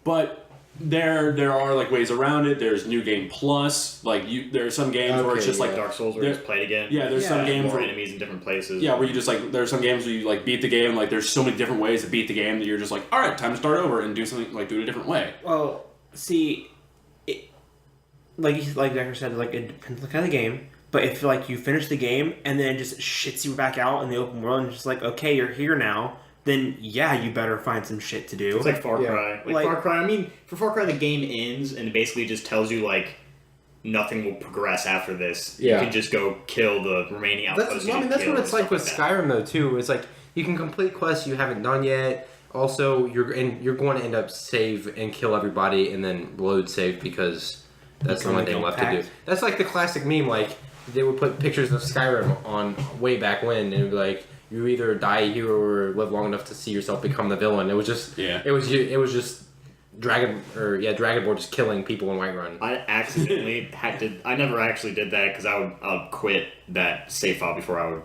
but there are like ways around it. There's New Game Plus. Like there are some games where it's Okay, just like yeah. Dark Souls, where you There- just play it again. yeah, there's some Yeah. games more where enemies in different places. where you just like there's some games where you like beat the game. Like there's so many different ways to beat the game that you're just like, all right, time to start over and do something like do it a different way. Well, see, like Decker said, like it depends on the kind of game. But if like you finish the game and then it just shits you back out in the open world and just like, okay, you're here now, then yeah, you better find some shit to do. It's like Far Yeah. Cry. Like, Like- Far Cry, I mean, for Far Cry, the game ends and it basically just tells you, like, nothing will progress after this. Yeah. You can just go kill the remaining outposts. That's what it's like with Skyrim, though, too. It's like, you can complete quests you haven't done yet. Also, you're going to end up save and kill everybody and then load save because that's the Become only a thing guild left to pact. do. That's like the classic meme, like, they would put pictures of Skyrim on way back when, and it would be like, you either die a hero or live long enough to see yourself become the villain. It was just, Yeah. it was just Dragonborn just killing people in Whiterun. I accidentally I never actually did that because I would quit that save file before I would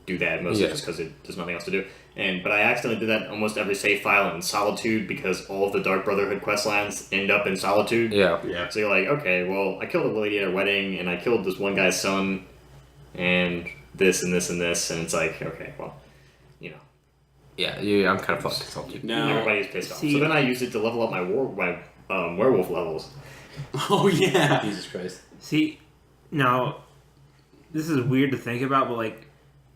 do that, mostly Yeah. just because there's nothing else to do. But I accidentally did that almost every save file in Solitude because all of the Dark Brotherhood quest lines end up in Solitude. Yeah. Yeah. So you're like, okay, well, I killed a lady at her wedding, and I killed this one guy's son, and this and this and this, and it's like, okay, well, you know, Yeah, I'm kind of fucked. Solitude. Now, everybody's pissed off. See- So then I used it to level up my werewolf levels. oh yeah, Jesus Christ. See, now, this is weird to think about, but like,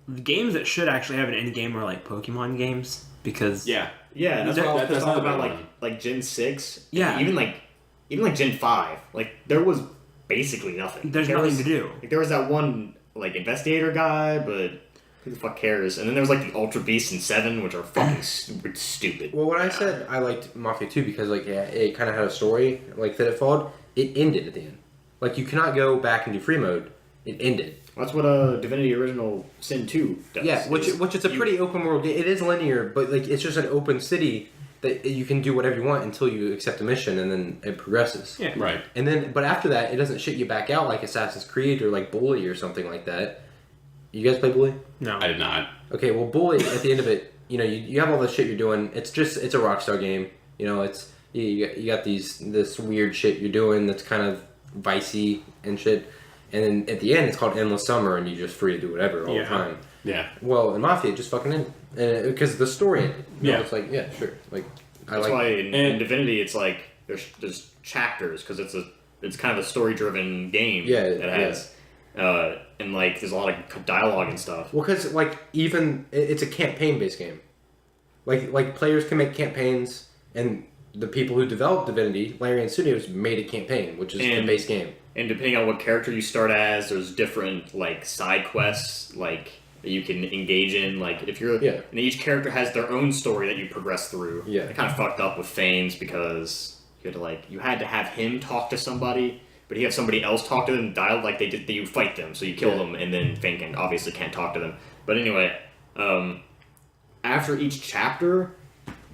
the games that should actually have an end game are like Pokemon games because yeah. Yeah, that's what I was that's talking not a about, bad like Gen 6. Yeah. Even like Gen 5. Like, there was basically nothing. there's There nothing was- to do. Like, there was that one, like, investigator guy, but who the fuck cares? And then there was, like, the Ultra Beasts in 7, which are fucking stupid. Well, when I said I liked Mafia 2 because, like, yeah, it kind of had a story, like, that it followed, it ended at the end. Like, you cannot go back and do free mode. It ended. That's what Divinity Original Sin 2 does. Yeah, which is a pretty open world game. It is linear, but, like, it's just an open city that you can do whatever you want until you accept a mission, and then it progresses. Yeah. Right. And then, but after that, it doesn't shit you back out like Assassin's Creed or, like, Bully or something like that. You guys play Bully? No. I did not. Okay, well, Bully, at the end of it, you know, you have all the shit you're doing. It's a Rockstar game. You know, it's you got this weird shit you're doing that's kind of vicey and shit. And then at the end, it's called Endless Summer, and you're just free to do whatever all the Yeah. time. Yeah. Well, in Mafia, it just fucking ended. Because the story ended. You know, Yeah. it's like, yeah, sure. Like, I That's like why in and- Divinity it's like there's chapters because it's kind of a story driven game. Yeah, that has and like there's a lot of dialogue and stuff. Well, because, like, even it's a campaign-based game. Like players can make campaigns, and the people who developed Divinity, Larian Studios, made a campaign, which is the And- base game. And depending on what character you start as, there's different like side quests like that you can engage in. Like if you're Yeah. and each character has their own story that you progress through. Yeah. I kind of fucked up with Fanes because you had to have him talk to somebody, but he had somebody else talk to them, dial like they did. You fight them, so you kill Yeah. them, and then Fane obviously can't talk to them. But anyway, after each chapter,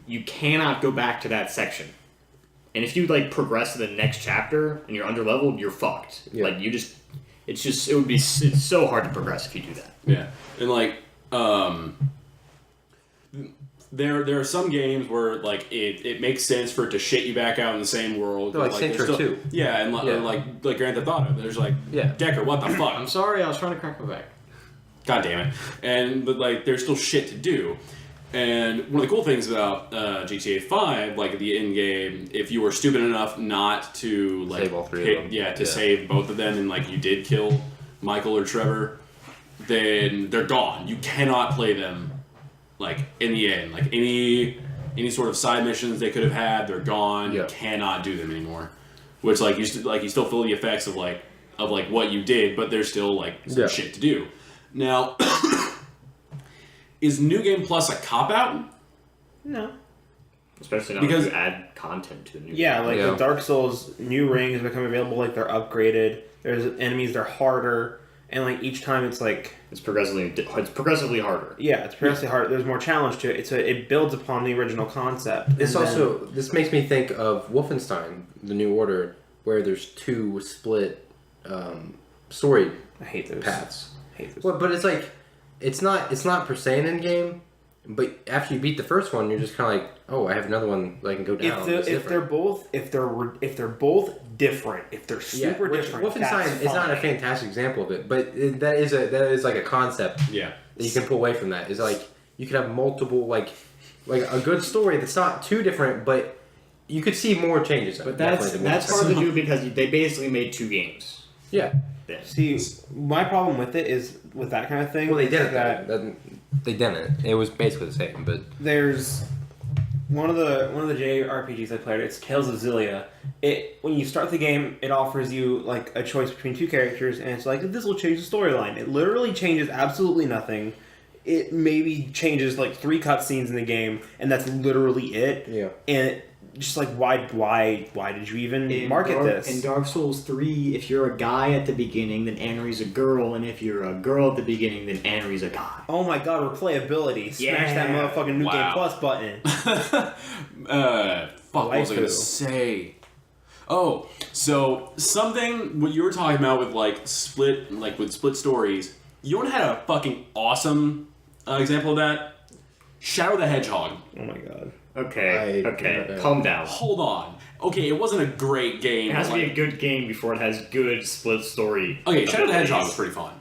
you cannot go back to that section. And if you like progress to the next chapter and you're under leveled, you're fucked. Yeah. Like it's so hard to progress if you do that. Yeah, and like, there are some games where like it makes sense for it to shit you back out in the same world. Like there's Saints Row 2. Yeah, and Yeah. like Grand Theft Auto. There's like, Yeah. Decker, what the fuck? I'm sorry, I was trying to crack my back. God damn it. But like, there's still shit to do. And one of the cool things about GTA 5, like the end game, if you were stupid enough not to like Save all three of them. save both of them, and like you did kill Michael or Trevor, then they're gone. You cannot play them like in the end. Like any sort of side missions they could have had, they're gone. Yeah. You cannot do them anymore. Which you still feel the effects of what you did, but there's still like some shit to do. Now, is New Game Plus a cop out? No. Especially not Because- if you add content to the new Yeah, game. like Yeah. the Dark Souls new rings become available, like they're upgraded. There's enemies, they're harder, and like each time it's like It's progressively harder. yeah, it's progressively harder. There's more challenge to it. it builds upon the original concept. This And then- this makes me think of Wolfenstein: The New Order, where there's two split story I hate those paths. I hate those. Well, but it's not per se an end game. But after you beat the first one, you're just kind of like, oh, I have another one that I can go down. If they're both different, if they're super which different, Wolfenstein that's is not a fine. fantastic example of it, but that is like a concept Yeah. that you can pull away from that. Is like you could have multiple like a good story that's not too different, but you could see more changes. But that's hard to do because they basically made 2 games. Yeah. Then. See, my problem with it is with that kind of thing. Well, they did is it. that They didn't. It was basically the same, but there's one of the JRPGs I played. It's Tales of Xillia. When you start the game, it offers you like a choice between 2 characters, and it's like this will change the storyline. It literally changes absolutely nothing. It maybe changes like 3 cutscenes in the game, and that's literally it. yeah. And just like why did you even market this? In Dark Souls 3, if you're a guy at the beginning, then Anri's a girl, and if you're a girl at the beginning, then Anri's a guy. Oh my god, replayability! Smash that Yeah. motherfucking New Wow. Game Plus button. What was I gonna Waifu. say? Oh, so something what you were talking about with with split stories. You want to have a fucking awesome example of that? Shadow the Hedgehog. Oh my god. Okay, calm down. Hold on. Okay, it wasn't a great game. It has to but, be a good game before it has good split story. Okay, Shadow the abilities. Hedgehog was pretty fun.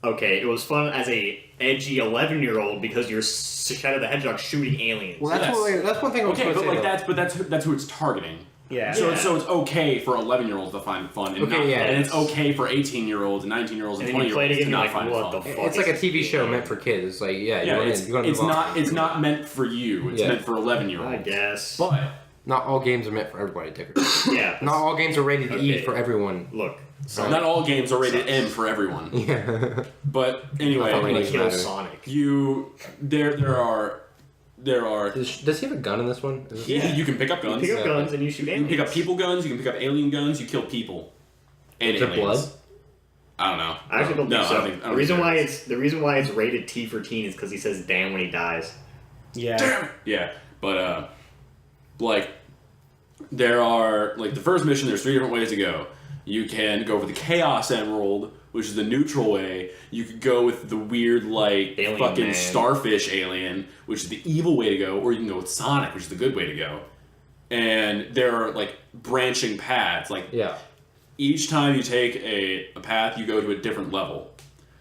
Okay, it was fun as a edgy 11-year-old because you're Shadow the Hedgehog shooting aliens. Well, Yes. that's one thing I was Okay, going to but say. like that's who it's targeting. Yeah. So, Yeah. so it's okay for 11-year-olds to find fun, and, Okay, yeah. and it's okay for 18-year-olds and 19-year-olds and And then you play it 20-year-olds to again, not you're find like, what fun. the fuck? It's like a TV show meant for kids. It's like, yeah, Yeah, you want to it's not meant for you. It's Yeah. meant for 11-year-olds. I guess. But Not all games are meant for everybody, Dicker. Yeah. Not all games are rated E Okay. for everyone. Look. Sonic. not all games are rated M for everyone. Yeah. But I thought anyway, ratings Kill matter. Sonic. there are Does he have a gun in this one? Is this- you can pick up guns. Pick up Yeah. guns and you shoot You aliens. can pick up people guns. You can pick up alien guns. You kill people. And Is there aliens. blood? I don't know. I actually don't No, think so. I don't think the reason there why is. it's rated T for teen is because he says "damn" when he dies. Yeah. Yeah, but like there are like the first mission. There's 3 different ways to go. You can go for the Chaos Emerald, which is the neutral way. You could go with the weird like Alien fucking man. starfish alien, which is the evil way to go, or you can go with Sonic, which is the good way to go. And there are like branching paths. Like Yeah. each time you take a path, you go to a different level.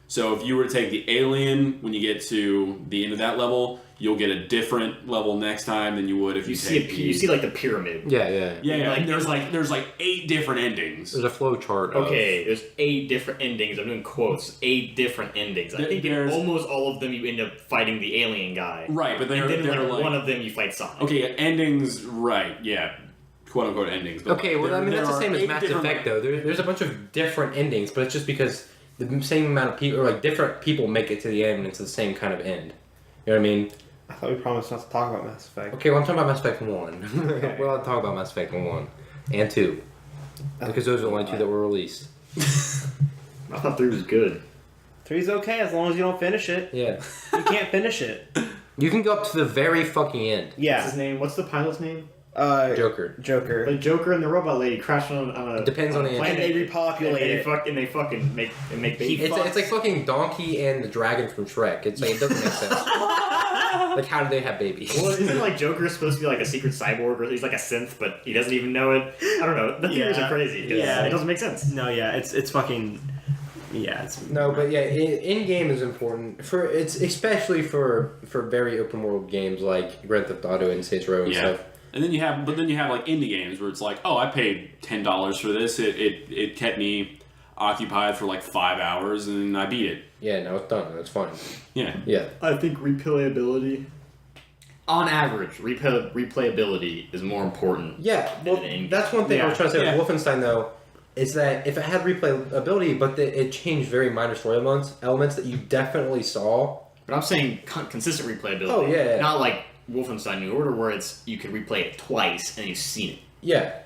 So if you were to take the alien, when you get to the end of that level, you'll get a different level next time than you would if you, take You see like the pyramid. Yeah, yeah. yeah, like- and there's like 8 different endings. There's a flow chart. of- Okay, there's 8 different endings. I'm doing quotes. 8 different endings. I think in There's- almost all of them you end up fighting the alien guy. Right, but And then they're like, like one of them you fight Sonic. okay, endings, right? Yeah, quote unquote endings. But Okay, well, there- I mean, there that's the are same as 8 Mass different- Effect, though. There's a bunch of different endings, but it's just because the same amount of people, or like different people make it to the end, and it's the same kind of end. You know what I mean? I thought we promised not to talk about Mass Effect. Okay, well, I'm talking about Mass Effect 1. Okay. Well, I'll talk about Mass Effect 1 and 2. Because those are the only 2 that were released. I thought 3 was good. 3's okay as long as you don't finish it. Yeah. You can't finish it. You can go up to the very fucking end. What's Yeah. his name? What's the pilot's name? Joker. Joker. The Joker and the robot lady crashed on a. Depends on the And end. they And repopulate they it. fucking make babies. It's like fucking Donkey and the dragon from Shrek. It's like, it doesn't make sense. Like, how do they have babies? Well, isn't like Joker supposed to be like a secret cyborg, or he's like a synth, but he doesn't even know it? I don't know. The theories Yeah. are crazy. 'Cause Yeah. it doesn't make sense. No, yeah, it's fucking Yeah, it's No, but yeah, in game is important for it's especially for very open world games like Grand Theft Auto and Saints Row and stuff. And then you have like indie games where it's like, oh, I paid $10 for this. It kept me occupied for like 5 hours and I beat it. Yeah, now it's done. That's fine. Yeah. Yeah. I think replayability, on average, replayability is more important. Yeah, well, that's one thing I was trying to say with Wolfenstein, though, is that if it had replayability, but it changed very minor story elements that you definitely saw. But I'm saying consistent replayability. Oh, yeah. Not like Wolfenstein New Order, where you can replay it twice and you've seen it. Yeah.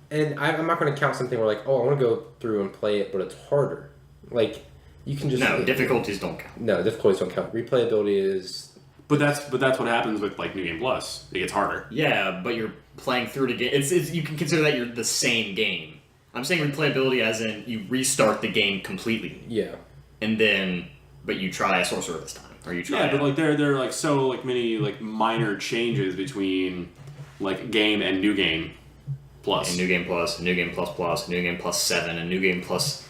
And I'm not going to count something where, like, oh, I want to go through and play it, but it's harder. Like, you can just... No, difficulties don't count. No, difficulties don't count. Replayability is... But that's what happens with like New Game Plus. It gets harder. Yeah, but you're playing through it again. It's you can consider that you're the same game. I'm saying replayability as in you restart the game completely. Yeah. And then, but you try a sorcerer this time, or you try. Yeah, but like there are like so like many like minor changes between like game and New Game Plus. And New Game Plus, New Game Plus Plus, New Game Plus 7, and New Game Plus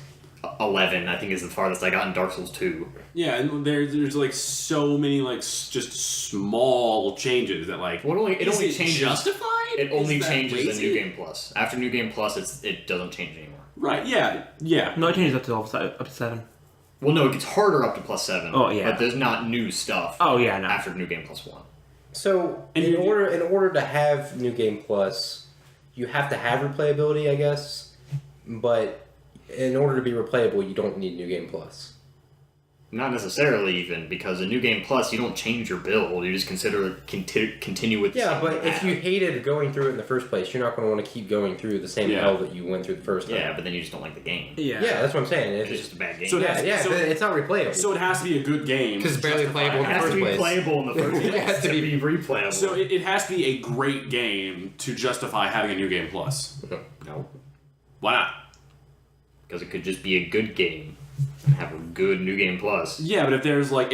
11. I think is the farthest I got in Dark Souls 2. Yeah, and there's like so many like just small changes that like. It only changes. Justified? It only Is that changes lazy? in New Game Plus. After New Game Plus, it doesn't change anymore. Right? Yeah. Yeah. No, it changes up to 7. Well, no, it gets harder up to plus 7. Oh, yeah. But there's not new stuff. Oh, yeah, no. After New Game Plus 1. So, And in order to have New Game Plus, you have to have replayability, I guess. But in order to be replayable, you don't need New Game Plus. Not necessarily even, because in New Game Plus, you don't change your build. You just continue with the Yeah, same but if path. you hated going through it in the first place, you're not going to want to keep going through the same hell that you went through the first time. Yeah, but then you just don't like the game. Yeah. Yeah, that's what I'm saying. It's just a bad game. So yeah, so- it's not replayable. So it has to be a good game. Because it's barely playable in It the has first to be place. playable in the first place. It has to be replayable. So it has to be a great game to justify having a New Game Plus. No. Why not? Because it could just be a good game and have a good New Game Plus. Yeah, but if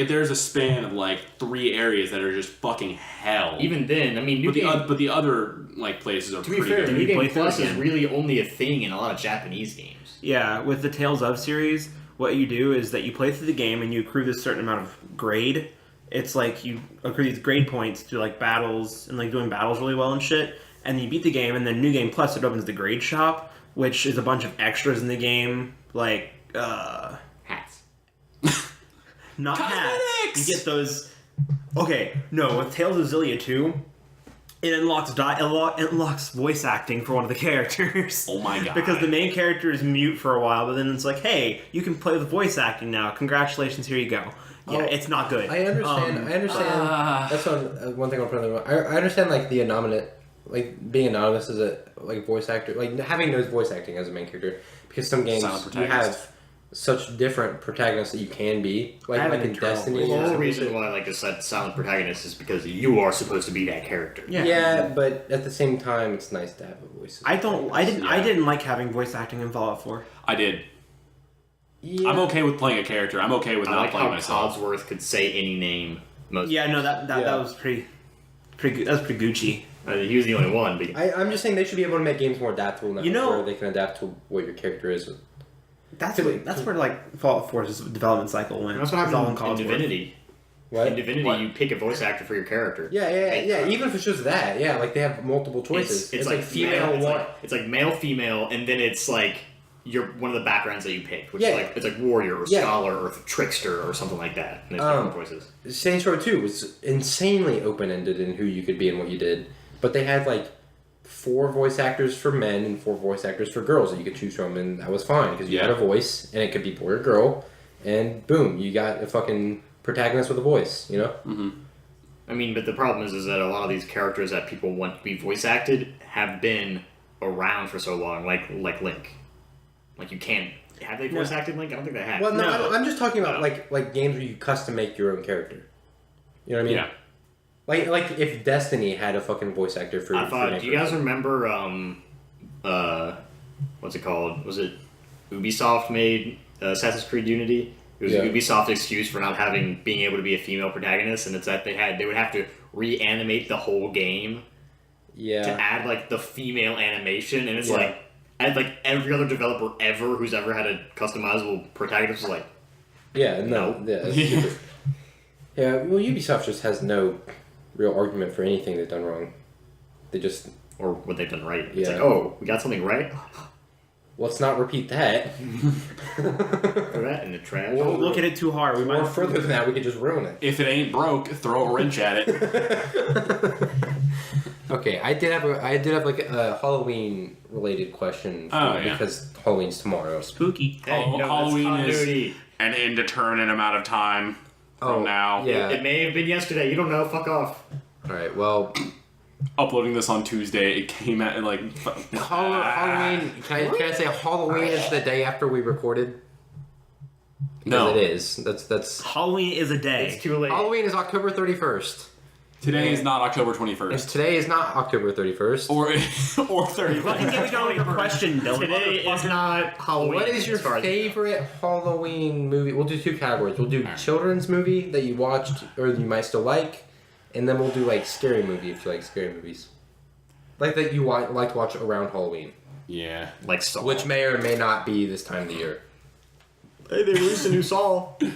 there's a span of like 3 areas that are just fucking hell. Even then, I mean, but the other like places are to be pretty fair, good. New Game play through Plus is again? really only a thing in a lot of Japanese games. Yeah, with the Tales of series, what you do is that you play through the game and you accrue this certain amount of grade. It's like you accrue these grade points through like battles and like doing battles really well and shit. And you beat the game, and then New Game Plus, it opens the grade shop, which is a bunch of extras in the game, like Hats. not hats. Cosmetics! You get those. Okay, no, with Tales of Zillia 2, it unlocks voice acting for one of the characters. Oh my god. Because the main character is mute for a while, but then it's like, hey, you can play with voice acting now. Congratulations, here you go. Yeah, it's not good. I understand. That's one thing I'm trying to. I understand like the anonymous, like being anonymous as a like voice actor, like having no voice acting as a main character, because some games Silent you protagonist. have such different protagonists that you can be, like I have in control. Destiny. Well, the you're whole supposed reason to- why I like a silent protagonist is because you are supposed to be that character. Yeah. but at the same time, it's nice to have a voice. I didn't like having voice acting in Fallout 4. I did. Yeah. I'm okay with playing a character. I'm okay with I not like playing how myself. Codsworth could say any name. Yeah, no, that was pretty good. That was pretty Gucci. He was the only one, but I'm just saying they should be able to make games more adaptable now, You know- where they can adapt to what your character is. That's where like Fallout 4's development cycle went. that's what It's all happened in Codsworth. Divinity. What? In Divinity, What? you pick a voice actor for your character. Yeah. Even if it's just that, yeah, like they have multiple choices. It's like female, male, one. it's like male, female, and then it's like you're one of the backgrounds that you picked, which Yeah. is like warrior or Yeah. scholar or trickster or something like that. And there's different choices. Saints Row 2 was insanely open-ended in who you could be and what you did. But they had like 4 voice actors for men and 4 voice actors for girls that you could choose from, and that was fine because you had a voice and it could be boy or girl, and boom, you got a fucking protagonist with a voice, you know? Mm-hmm. I mean, but the problem is that a lot of these characters that people want to be voice acted have been around for so long, like Link. Like you can't have they voice acted Link? I don't think they have. Well, no, No. I'm just talking about like games where you custom make your own character. You know what I mean? Yeah. Like if Destiny had a fucking voice actor for. I for thought. an Do you guys actor. remember? What's it called? Was it Ubisoft made Assassin's Creed Unity? It was Yeah. Ubisoft's excuse for not being able to be a female protagonist, and it's that they would have to reanimate the whole game to Yeah. add like the female animation, and it's like And like every other developer ever who's ever had a customizable protagonist was like, Yeah, no. Yeah, it's stupid. Yeah, well, Ubisoft just has no real argument for anything they've done wrong. They just... or what they've done right. It's Yeah. like, oh, we got something right? Let's not repeat that. Throw that in the trash. Don't look at it too hard. We Or might further than that, we could just ruin it. If it ain't broke, throw a wrench at it. Okay, I did have like a Halloween related question because Halloween's tomorrow. spooky. Hey, Oh, no, that's Halloween is continuity. an indeterminate amount of time from now. Yeah. It may have been yesterday. You don't know. Fuck off. All right. Well, Uploading this on Tuesday, it came out like Halloween. Can I say Halloween is the day after we recorded? No. Because it is. That's Halloween is a day. It's too late. Halloween is October 31st. Today is not October And 21st. today is not October 31st. Or 31st. Fucking get me on your question, Dylan. Today is not Halloween. What is your as far as I know. favorite Halloween movie? We'll do 2 categories. We'll do children's movie that you watched or you might still like, and then we'll do like scary movie if you like scary movies, like that you like to watch around Halloween, Yeah. Like Saw. which may or may not be this time of the year. Hey, they released a new Saw. They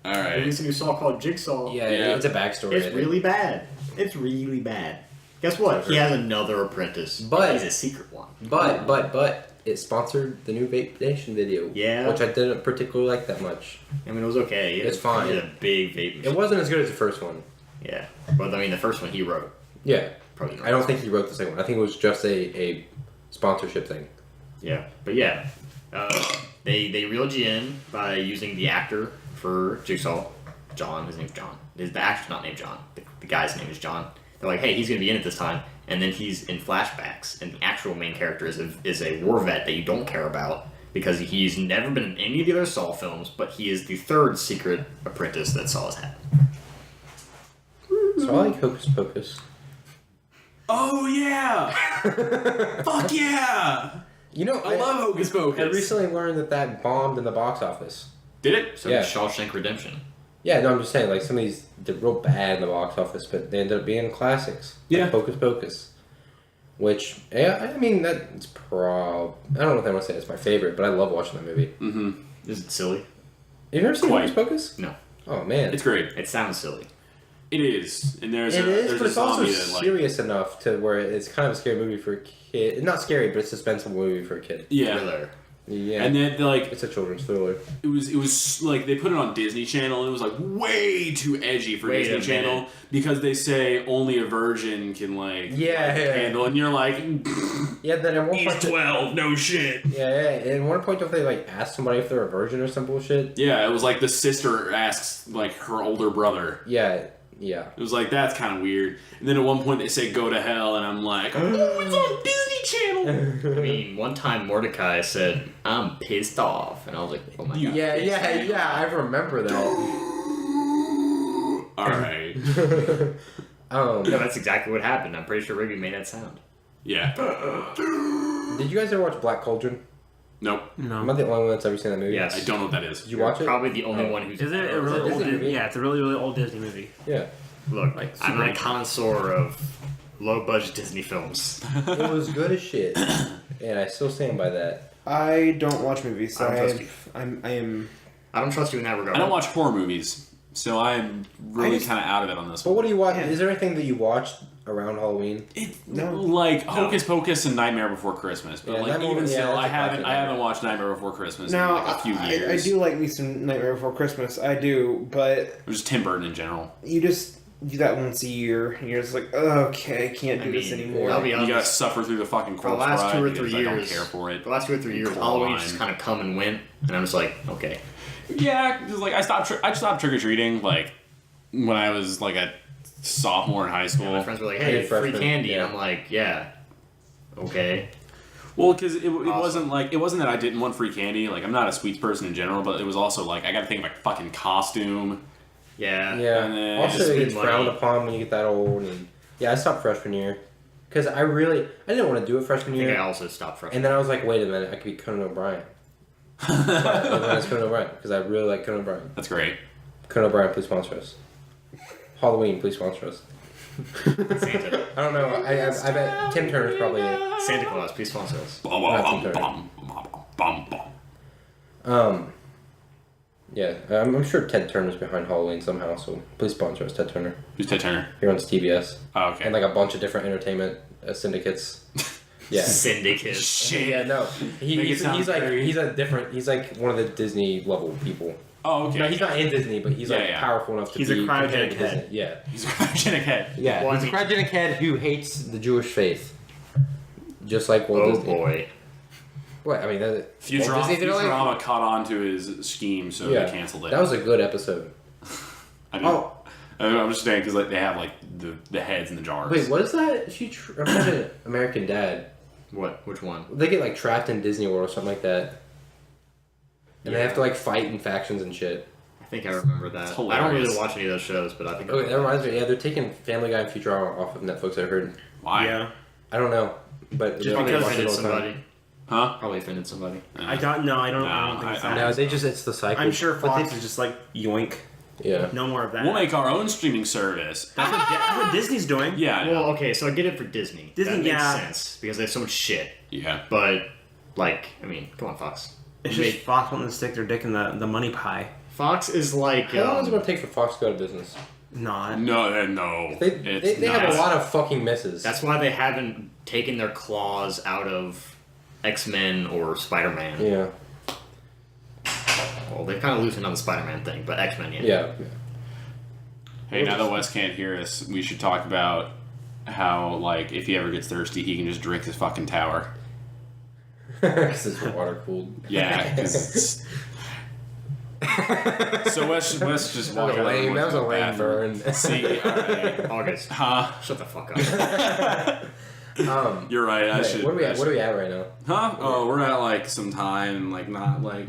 Alright. released a new Saw called Jigsaw. Yeah, Yeah. it's a backstory. It's I think. really bad. It's really bad. Guess what? He has another apprentice. But- he's a secret one. But it sponsored the new Vape Nation video. Yeah. which I didn't particularly like that much. I mean, it was okay. He It's had- fine. He had a big vape machine. It wasn't as good as the first one. Yeah. But I mean, the first one he wrote. Yeah, Probably not. I don't think he wrote the second one. I think it was just a sponsorship thing. Yeah. But yeah. They reeled you in by using the actor for Jigsaw. John. His name's John. The actor's not named John. The guy's name is John. They're like, hey, he's going to be in it this time. And then he's in flashbacks. And the actual main character is a war vet that you don't care about. Because he's never been in any of the other Saw films, but he is the third secret apprentice that Saw has had. So I like Hocus Pocus. Oh yeah! Fuck yeah! You know, I love Hocus Pocus. I recently learned that bombed in the box office. Did it? So Yeah. Shawshank Redemption. Yeah, no, I'm just saying, like, some of these did real bad in the box office, but they ended up being classics. Yeah. Like Hocus Pocus. Which, yeah, I mean, that's I don't know if I want to say it's my favorite, but I love watching that movie. Mm-hmm. Is it silly? You've never seen Quite. Hocus Pocus? No. Oh, man. It's great. It sounds silly. It is. And there's It a is, there's but a it's also zombie that, like, serious enough to where it's kind of a scary movie for a kid. Not scary, but it's a suspenseful movie for a kid. yeah. Thriller. Yeah. And then like It's a children's thriller. it was like they put it on Disney Channel and it was like way too edgy for Wait Disney a Channel minute. because they say only a virgin can like Yeah, yeah. handle, and you're like Yeah, then at one he's point... 12, no shit. Yeah, at one point, don't they, like, ask somebody if they're a virgin or some bullshit? Yeah, it was like the sister asks like her older brother. Yeah, yeah. It was like that's kind of weird. And then at one point they say go to hell, and I'm like, oh, it's on Disney Channel. I mean, one time Mordecai said, I'm pissed off. And I was like, oh my god. Yeah, I remember that. All right. No, that's exactly what happened. I'm pretty sure Rigby made that sound. Yeah. Did you guys ever watch Black Cauldron? Nope. No. Am I the only one that's ever seen that movie? Yes. I don't know what that is. Did you watch it? Probably the only one who's... Is it a Is it really old Disney movie? Disney? Yeah, it's a really, really old Disney movie. Yeah. Look, Like, I'm super a old. connoisseur of low-budget Disney films. It was good as shit. And I still stand by that. I don't watch movies, so I don't trust you. I am. I don't trust you in that regard. I don't watch horror movies, so I'm really just- kind of out of it on this But one. what do you watch? Yeah. Is there anything that you watched around Halloween? No. Like Hocus Pocus and Nightmare Before Christmas, but Yeah, like Nightmare- even yeah, still, that's I a classic haven't Nightmare. watched Nightmare Before Christmas Now, in like a few I years. do like me some Nightmare Before Christmas. I do, but It was just Tim Burton in general. you just do that once a year, and you're just like, okay, I can't do this anymore. I'll be You honest. gotta suffer through the fucking For the corpse last bride 2 or because 3 I don't years, care for it. the last 2 or 3 years, Come Halloween on. just kind of come and went, and I'm just like, okay. Yeah, because like I stopped trick or treating like when I was like a sophomore in high school. My friends were like, Hey, hey, free freshman, candy. yeah. And I'm like, yeah, okay. Well, because it wasn't like it wasn't that I didn't want free candy. Like I'm not a sweets person in general, but it was also like I got to think of my fucking costume. Yeah. Yeah. And then Also, just it's spend frowned money. upon when you get that old. And yeah, I stopped freshman year because I didn't want to do it freshman I think I year. also stopped freshman. And then I was like, wait a minute, I could be Conan O'Brien. And then I was Conan O'Brien because I really like Conan O'Brien. That's great. Conan O'Brien, please sponsor us. Halloween, please sponsor us. Santa. I don't know. I bet Tim Turner's probably it. Santa Claus, please sponsor us. Yeah, I'm sure Ted Turner's behind Halloween somehow, so please sponsor us, Ted Turner. Who's Ted Turner? He runs TBS. Oh, okay. And like a bunch of different entertainment syndicates. Yeah. Syndicate. Shit. Yeah, no. He's like one of the Disney level people. Oh, okay. No, he's not in Disney, but he's like powerful enough to He's be a cryogenic compared to head. Disney. Yeah. He's a cryogenic head. Yeah. Well, He's a cryogenic head who hates the Jewish faith. Just like Walt Oh Disney. boy. What? I mean, Futurama caught on to his scheme, so they canceled it. That was a good episode. I know. I'm just saying because like they have like the heads in the jars. Wait, what is that? I'm watching American Dad. What? Which one? They get like trapped in Disney World or something like that, and they have to like fight in factions and shit. I think I remember that. It's I don't really hilarious. watch any of those shows, but I think. Okay, that reminds me. Yeah, they're taking Family Guy and Futurama off of Netflix. I heard. Why? Yeah. I don't know, but Just they because watch it offended all the time. somebody. Huh? Probably offended somebody. I don't think it's that. No, it's the cycle. I'm sure But Fox they- is just like, yoink. Yeah. No more of that. We'll make our own streaming service. That's what Disney's doing. Yeah. I know. Well, okay, so I get it for Disney. Disney, that makes yeah. sense because they have so much shit. Yeah. But, like, I mean, come on, Fox. It's You just made- Fox wanting to stick their dick in the money pie. Fox is like. How long is it going to take for Fox to go out of business? Not. No. They have a lot of fucking misses. That's why they haven't taken their claws out of X-Men or Spider-Man. Yeah. Well, they've kind of loosened on the Spider-Man thing, but X-Men, yeah. Yeah. Hey, now that Wes can't hear us, we should talk about how, like, if he ever gets thirsty, he can just drink his fucking tower. Because it's water cooled. Yeah, because so Wes just walked out. That was a lame bathroom. burn. See, alright. August. Huh? Shut the fuck up. You're right. I Okay, should. what are we at right now? Huh? Oh, we're at like some time. Like not like.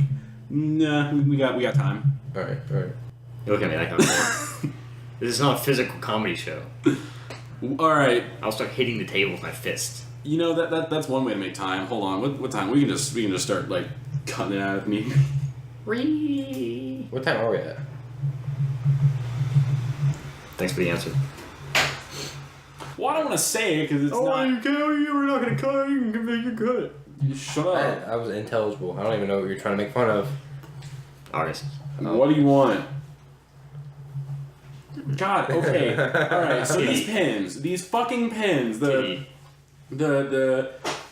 Nah, we got time. All right. You look at me like I'm This is not a physical comedy show. All right. I'll start hitting the table with my fist. You know that's one way to make time. Hold on. What time? We can just start like cutting it out of me. What time are we at? Thanks for the answer. Well, I don't want to say it because it's not. we're not gonna cut. You can make it good. You shut up. I was intelligible. I don't even know what you're trying to make fun of. August. What do you want? God. Okay. All right. So these pins, these fucking pins, the asked me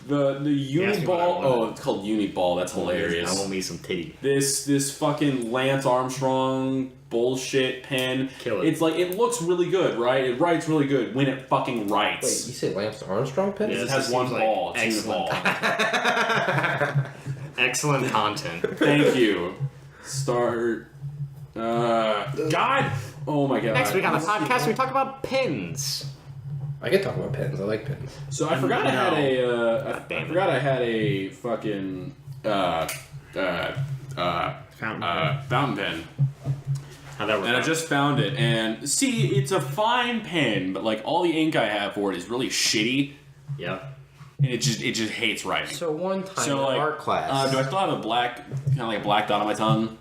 what I Uniball. wanted. Oh, it's called Uniball. That's hilarious. I want me some titty. This fucking Lance Armstrong bullshit pen. Kill it. It's like it looks really good, right? It writes really good when it fucking Wait, writes. you said Lance Armstrong pen? Yeah. It This has one seems like ball. It's excellent Uniball. Excellent content. Thank you. Start. God. Oh my god. Next week on the podcast, we talk about pins. I can talk about pens. I like pens. So I forgot I had a. I damn it. forgot I had a fucking fountain pen. How'd that work And I out? just found it, and see, it's a fine pen, but like all the ink I have for it is really shitty, Yeah. and it just hates writing. So one time So, in like, art class. do I still have a black, kind of like a black dot on my tongue?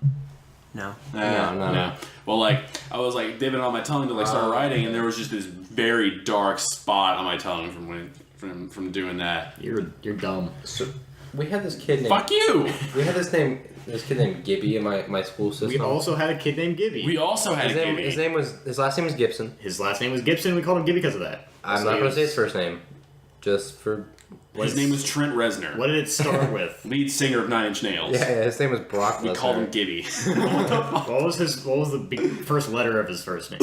No. No. Well, like I was like dipping on my tongue to like start writing, and there was just this very dark spot on my tongue from doing that. You're dumb. So we had this kid named. Fuck you! We had this kid named Gibby in my school system. We also had a kid named Gibby. We also had his a name, Gibby. his last name was Gibson. His last name was Gibson. We called him Gibby because of that. I'm So not he going to say was- his first name, just for. His name was Trent Reznor, What did it start with? lead singer of Nine Inch Nails. Yeah, his name was Brock. We Lesnar. called him Gibby. What was the first letter of his first name?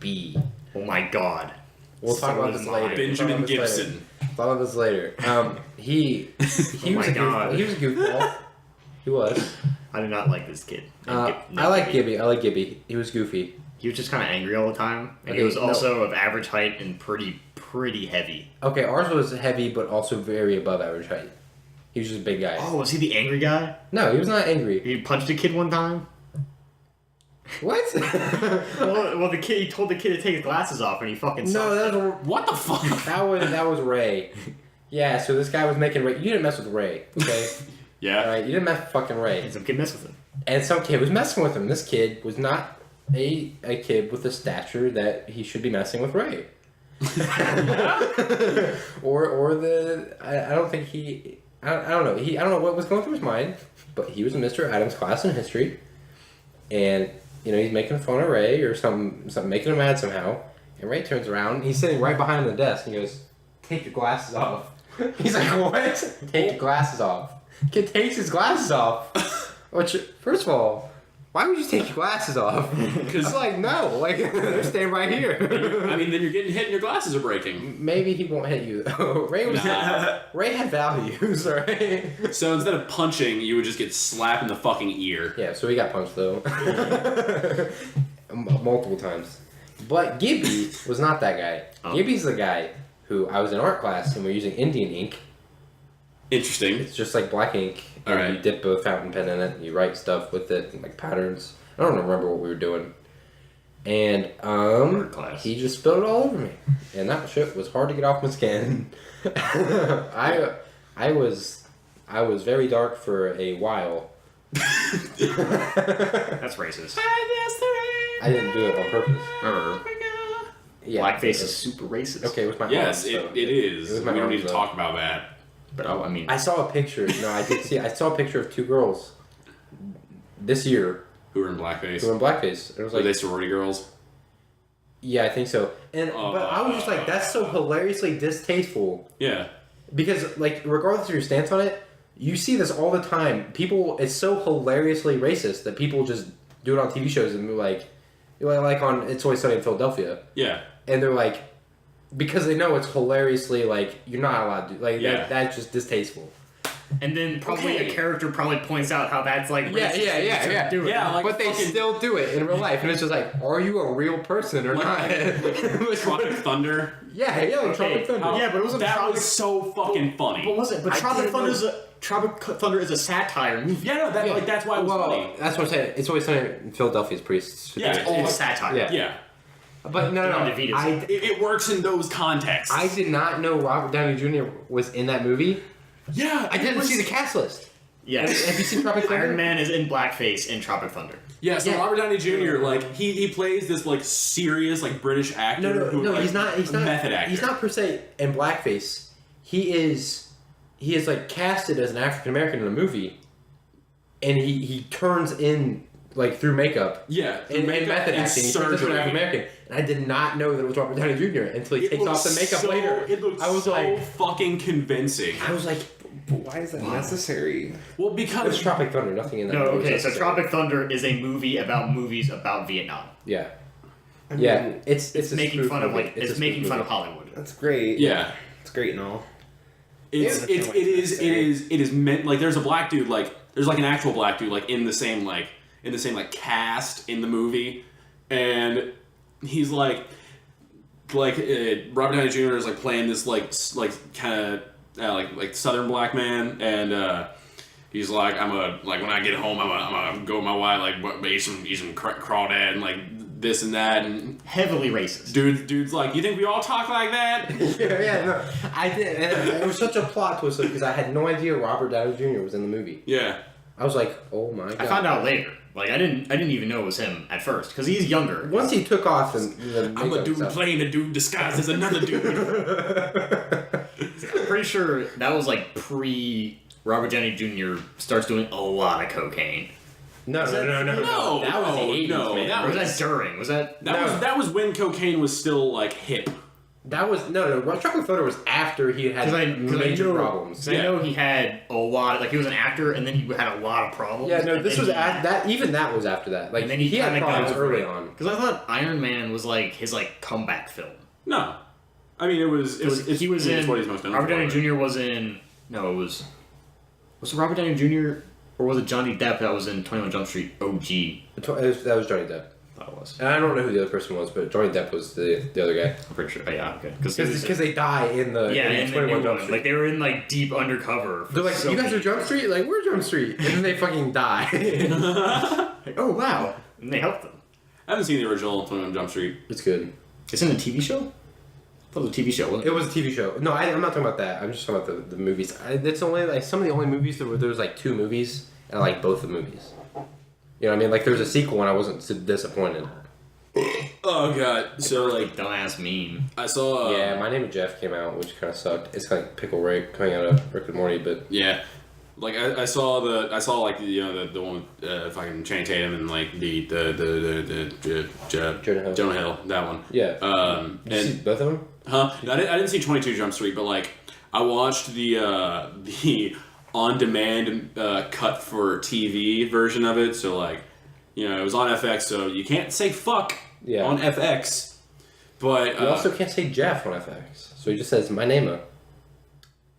B. Oh my god. We'll talk So about is this mine. later. Benjamin Gibson. Talk about this later. He Oh was my a God. he was a goofball. He was. I do not like this kid. I like Gibby. I like Gibby. He was goofy. He was just kind of angry all the time, and he Okay, was no. also of average height and pretty heavy. Okay, ours was heavy, but also very above average height. He was just a big guy. Oh, was he the angry guy? No, he was not angry. He punched a kid one time. What? well, the kid. He told the kid to take his glasses off, and he fucking. No, sucked that it. was What the fuck? that was Ray. Yeah, so this guy was making Ray. You didn't mess with Ray, okay? Yeah. All right, you didn't mess with fucking Ray. And some kid messed with him. And some kid was messing with him. This kid was not a kid with a stature that he should be messing with Ray. or the I don't think he I don't know I don't know what was going through his mind, but he was in Mr. Adams' class in history, and he's making fun of Ray or something making him mad somehow, and Ray turns around, he's sitting right behind him on the desk, and he goes, "Take your glasses off." He's like, "What? Take your glasses off." Kid takes his glasses off. Which, first of all, why would you take your glasses off? Because I'm like, no, like they're staying right here. I mean, then you're getting hit and your glasses are breaking. Maybe he won't hit you. Ray had values, right? So instead of punching, you would just get slapped in the fucking ear. Yeah, so he got punched though, multiple times. But Gibby was not that guy. Oh. Gibby's the guy who I was in art class and we're using Indian ink. Interesting. It's just like black ink. And Alright. you dip a fountain pen in it and you write stuff with it, like patterns. I don't remember what we were doing. And class. he just spilled it all over me. And that shit was hard to get off my skin. I was very dark for a while. That's racist. I didn't do it on purpose. Yeah, Blackface is super racist. Okay, with my Yes, arms, though. it is. It was We my don't arms, need to though. talk about that. But I mean, I saw a picture. No, I did see. I saw a picture of two girls this year Who were in blackface? who were in blackface. It was Were like, they sorority girls? yeah, I think so. And but I was just like, that's so hilariously distasteful. Yeah. Because, like, regardless of your stance on it, you see this all the time. People, it's so hilariously racist that people just do it on TV shows and be like on It's Always Sunny in Philadelphia. Yeah. And they're like, because they know it's hilariously, like, you're not allowed to, like, Yeah. that's just distasteful. and then probably Okay. a character probably points out how that's like racist. Yeah. Do it. Yeah, like But they fucking still do it in real life. And it's just like, are you a real person or not? Tropic Thunder. Yeah, like Okay. Tropic Thunder. Yeah, but it wasn't That Tropic- was so fucking funny. But wasn't? But I Tropic didn't Thunder know- Tropic Thunder is a satire movie. Yeah, no, that Yeah. like that's why it was Well, funny. that's what I'm saying. It's Always Sunny in Philadelphia is pretty... Yeah, It's all satire. Yeah. Yeah. But no, Don DeVito's It works in those contexts. I did not know Robert Downey Jr. was in that movie. yeah, I didn't see the cast list. Yes. Have you seen Tropic Thunder? Iron Man is in blackface in Tropic Thunder. Yeah, so Yeah. Robert Downey Jr. like he plays this like serious like British actor. No, who, like, he's not. He's a not. method actor. He's not per se in blackface. He is like casted as an African American in a movie, and he turns in like through makeup. Yeah, In makeup method and acting, he turns into an surgery. African American, and I did not know that it was Robert Downey Jr. until he It takes off the looks makeup so, later. It looks I was so like, fucking convincing. I was like, But why is that necessary? Well, it's because Tropic Thunder. Nothing in that. No, movie was okay, so necessary. Tropic Thunder is a movie about movies about Vietnam. Yeah, I mean, yeah. It's It's a making spoof fun of movie. like it's a making spoof fun of movie. Hollywood. That's great. yeah, It's great and all. it is meant like there's a black dude like there's like an actual black dude like in the same cast in the movie, and he's like Robert Downey Jr. is like playing this kind of like Southern black man, and he's like when I get home I'm gonna go with my wife like eat some crawdad and like this and that, and Heavily racist. dude's like, you think we all talk like that? Yeah, no, I did. And it was such a plot twist because I had no idea Robert Downey Jr. was in the movie. Yeah. I was like, oh my god. I found out later. Like I didn't even know it was him at first because he's younger. Once he took off the I'm a makeup dude stuff. playing a dude disguised as another dude. I'm pretty sure that was like pre Robert Downey Jr. starts doing a lot of cocaine. No. No, That was the 80s, no, man. that Or was was that during? Was that? that was when cocaine was still like hip. That was no. Tropic Thunder was after he had major problems. 'cause I know he had a lot. Like he was an actor, and then he had a lot of problems. Yeah, no. and This then was he- that. Even that was after that. Like And then he kinda had got problems over early it. on. Because I thought Iron Man was like his comeback film. No, I mean it was He was in. what he's most known Robert for, Downey but- Jr. was in. No, it was. Was it Robert Downey Jr. or was it Johnny Depp that was in 21 Jump Street OG? That was Johnny Depp. I thought it was. And I don't know who the other person was, but Johnny Depp was the other guy. I'm pretty sure. Oh, yeah, okay. Because Because they die in the yeah, in and 21 21 Jump Jump Street. Like they were in like deep undercover. For They're like, so you guys many are Jump Street? Like, we're Jump Street. And then they fucking die. Like, oh wow, and they helped them. I haven't seen the original 21 Jump Street. It's good. It's in the TV show. I thought it was a TV show. Wasn't It was a TV show. No, I'm not talking about that. I'm just talking about the movies. It's only like some of the only movies there was like two movies, and I like both the movies. You know what I mean? Like, there's a sequel and I wasn't so disappointed. Oh god. So like, dumbass meme. I saw. Yeah, My Name is Jeff came out, which kind of sucked. It's like Pickle Rick coming out of Rick and Morty, but Yeah. Like I saw like the one with fucking Channing Tatum and like the Jonah Hill, that one. yeah. And Did you see both of them? Huh? I didn't see 22 Jump Street, but like I watched the on-demand cut for TV version of it. So like, you know, it was on FX, so you can't say fuck on FX. But You also can't say Jeff on FX, so he just says my name.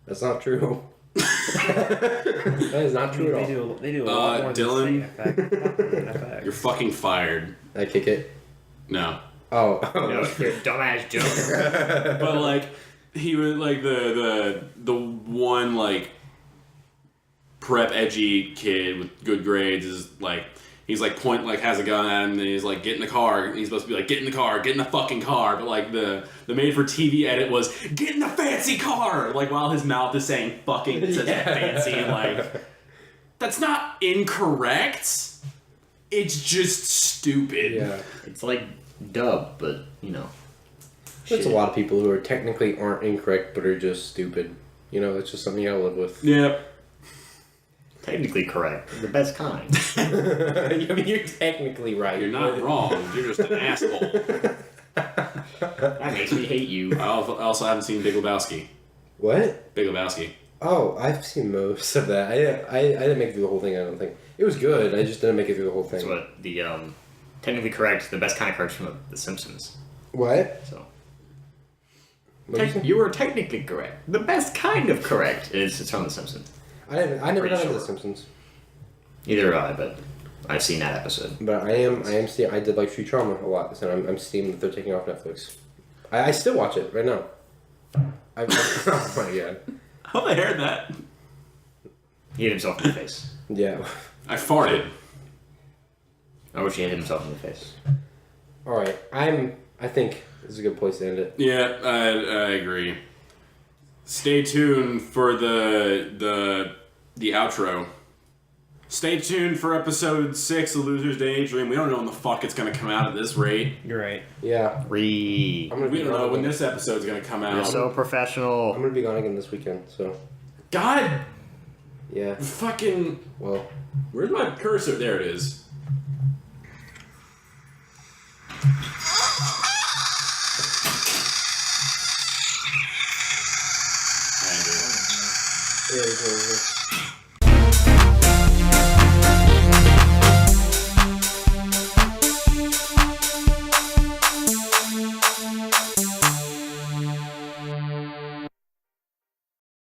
That's not true. That is not true at all. They do a lot more Dylan, than say FX. you're fucking fired. I kick it. No. Oh. No, you're a dumbass joke. But like he was like the one like prep edgy kid with good grades is like he's like has a gun at him and he's like get in the car and he's supposed to be like get in the car, get in the fucking car, but like the made for TV edit was get in the fancy car, like while his mouth is saying fucking, it says fancy, and like that's not incorrect, it's just stupid. Yeah. It's like dub, but you know. There's a lot of people who are technically aren't incorrect but are just stupid. You know, it's just something you gotta live with. Yeah. Technically correct. The best kind. I mean, you're technically right. You're not wrong, you're just an asshole. That makes me hate you. I also haven't seen Big Lebowski. What? Big Lebowski. Oh, I've seen most of that. I didn't make it through the whole thing, I don't think. It was good, I just didn't make it through the whole thing. That's what the technically correct, the best kind of correct from The Simpsons. What? So What'd you say? you were technically correct. The best kind of correct is it's from The Simpsons. I never Pretty got into sure. The Simpsons. Neither have I, but I've seen that episode. But I did like Futurama a lot, so I'm steamed that they're taking off Netflix. I still watch it right now. Oh my god. Oh, I heard that. He hit himself in the face. Yeah. I farted. I wish he hit himself in the face. Alright, I think this is a good place to end it. Yeah, I agree. Stay tuned for the outro. Stay tuned for episode 6 of Loser's Daydream. We don't know when the fuck it's gonna come out at this rate. You're right. Yeah. I'm Read. gonna We be don't know gone when again. this episode's gonna come You're out. so I'm professional. gonna be gone again this weekend, so God yeah. fucking. Well. Where's my cursor? There it is. Yeah,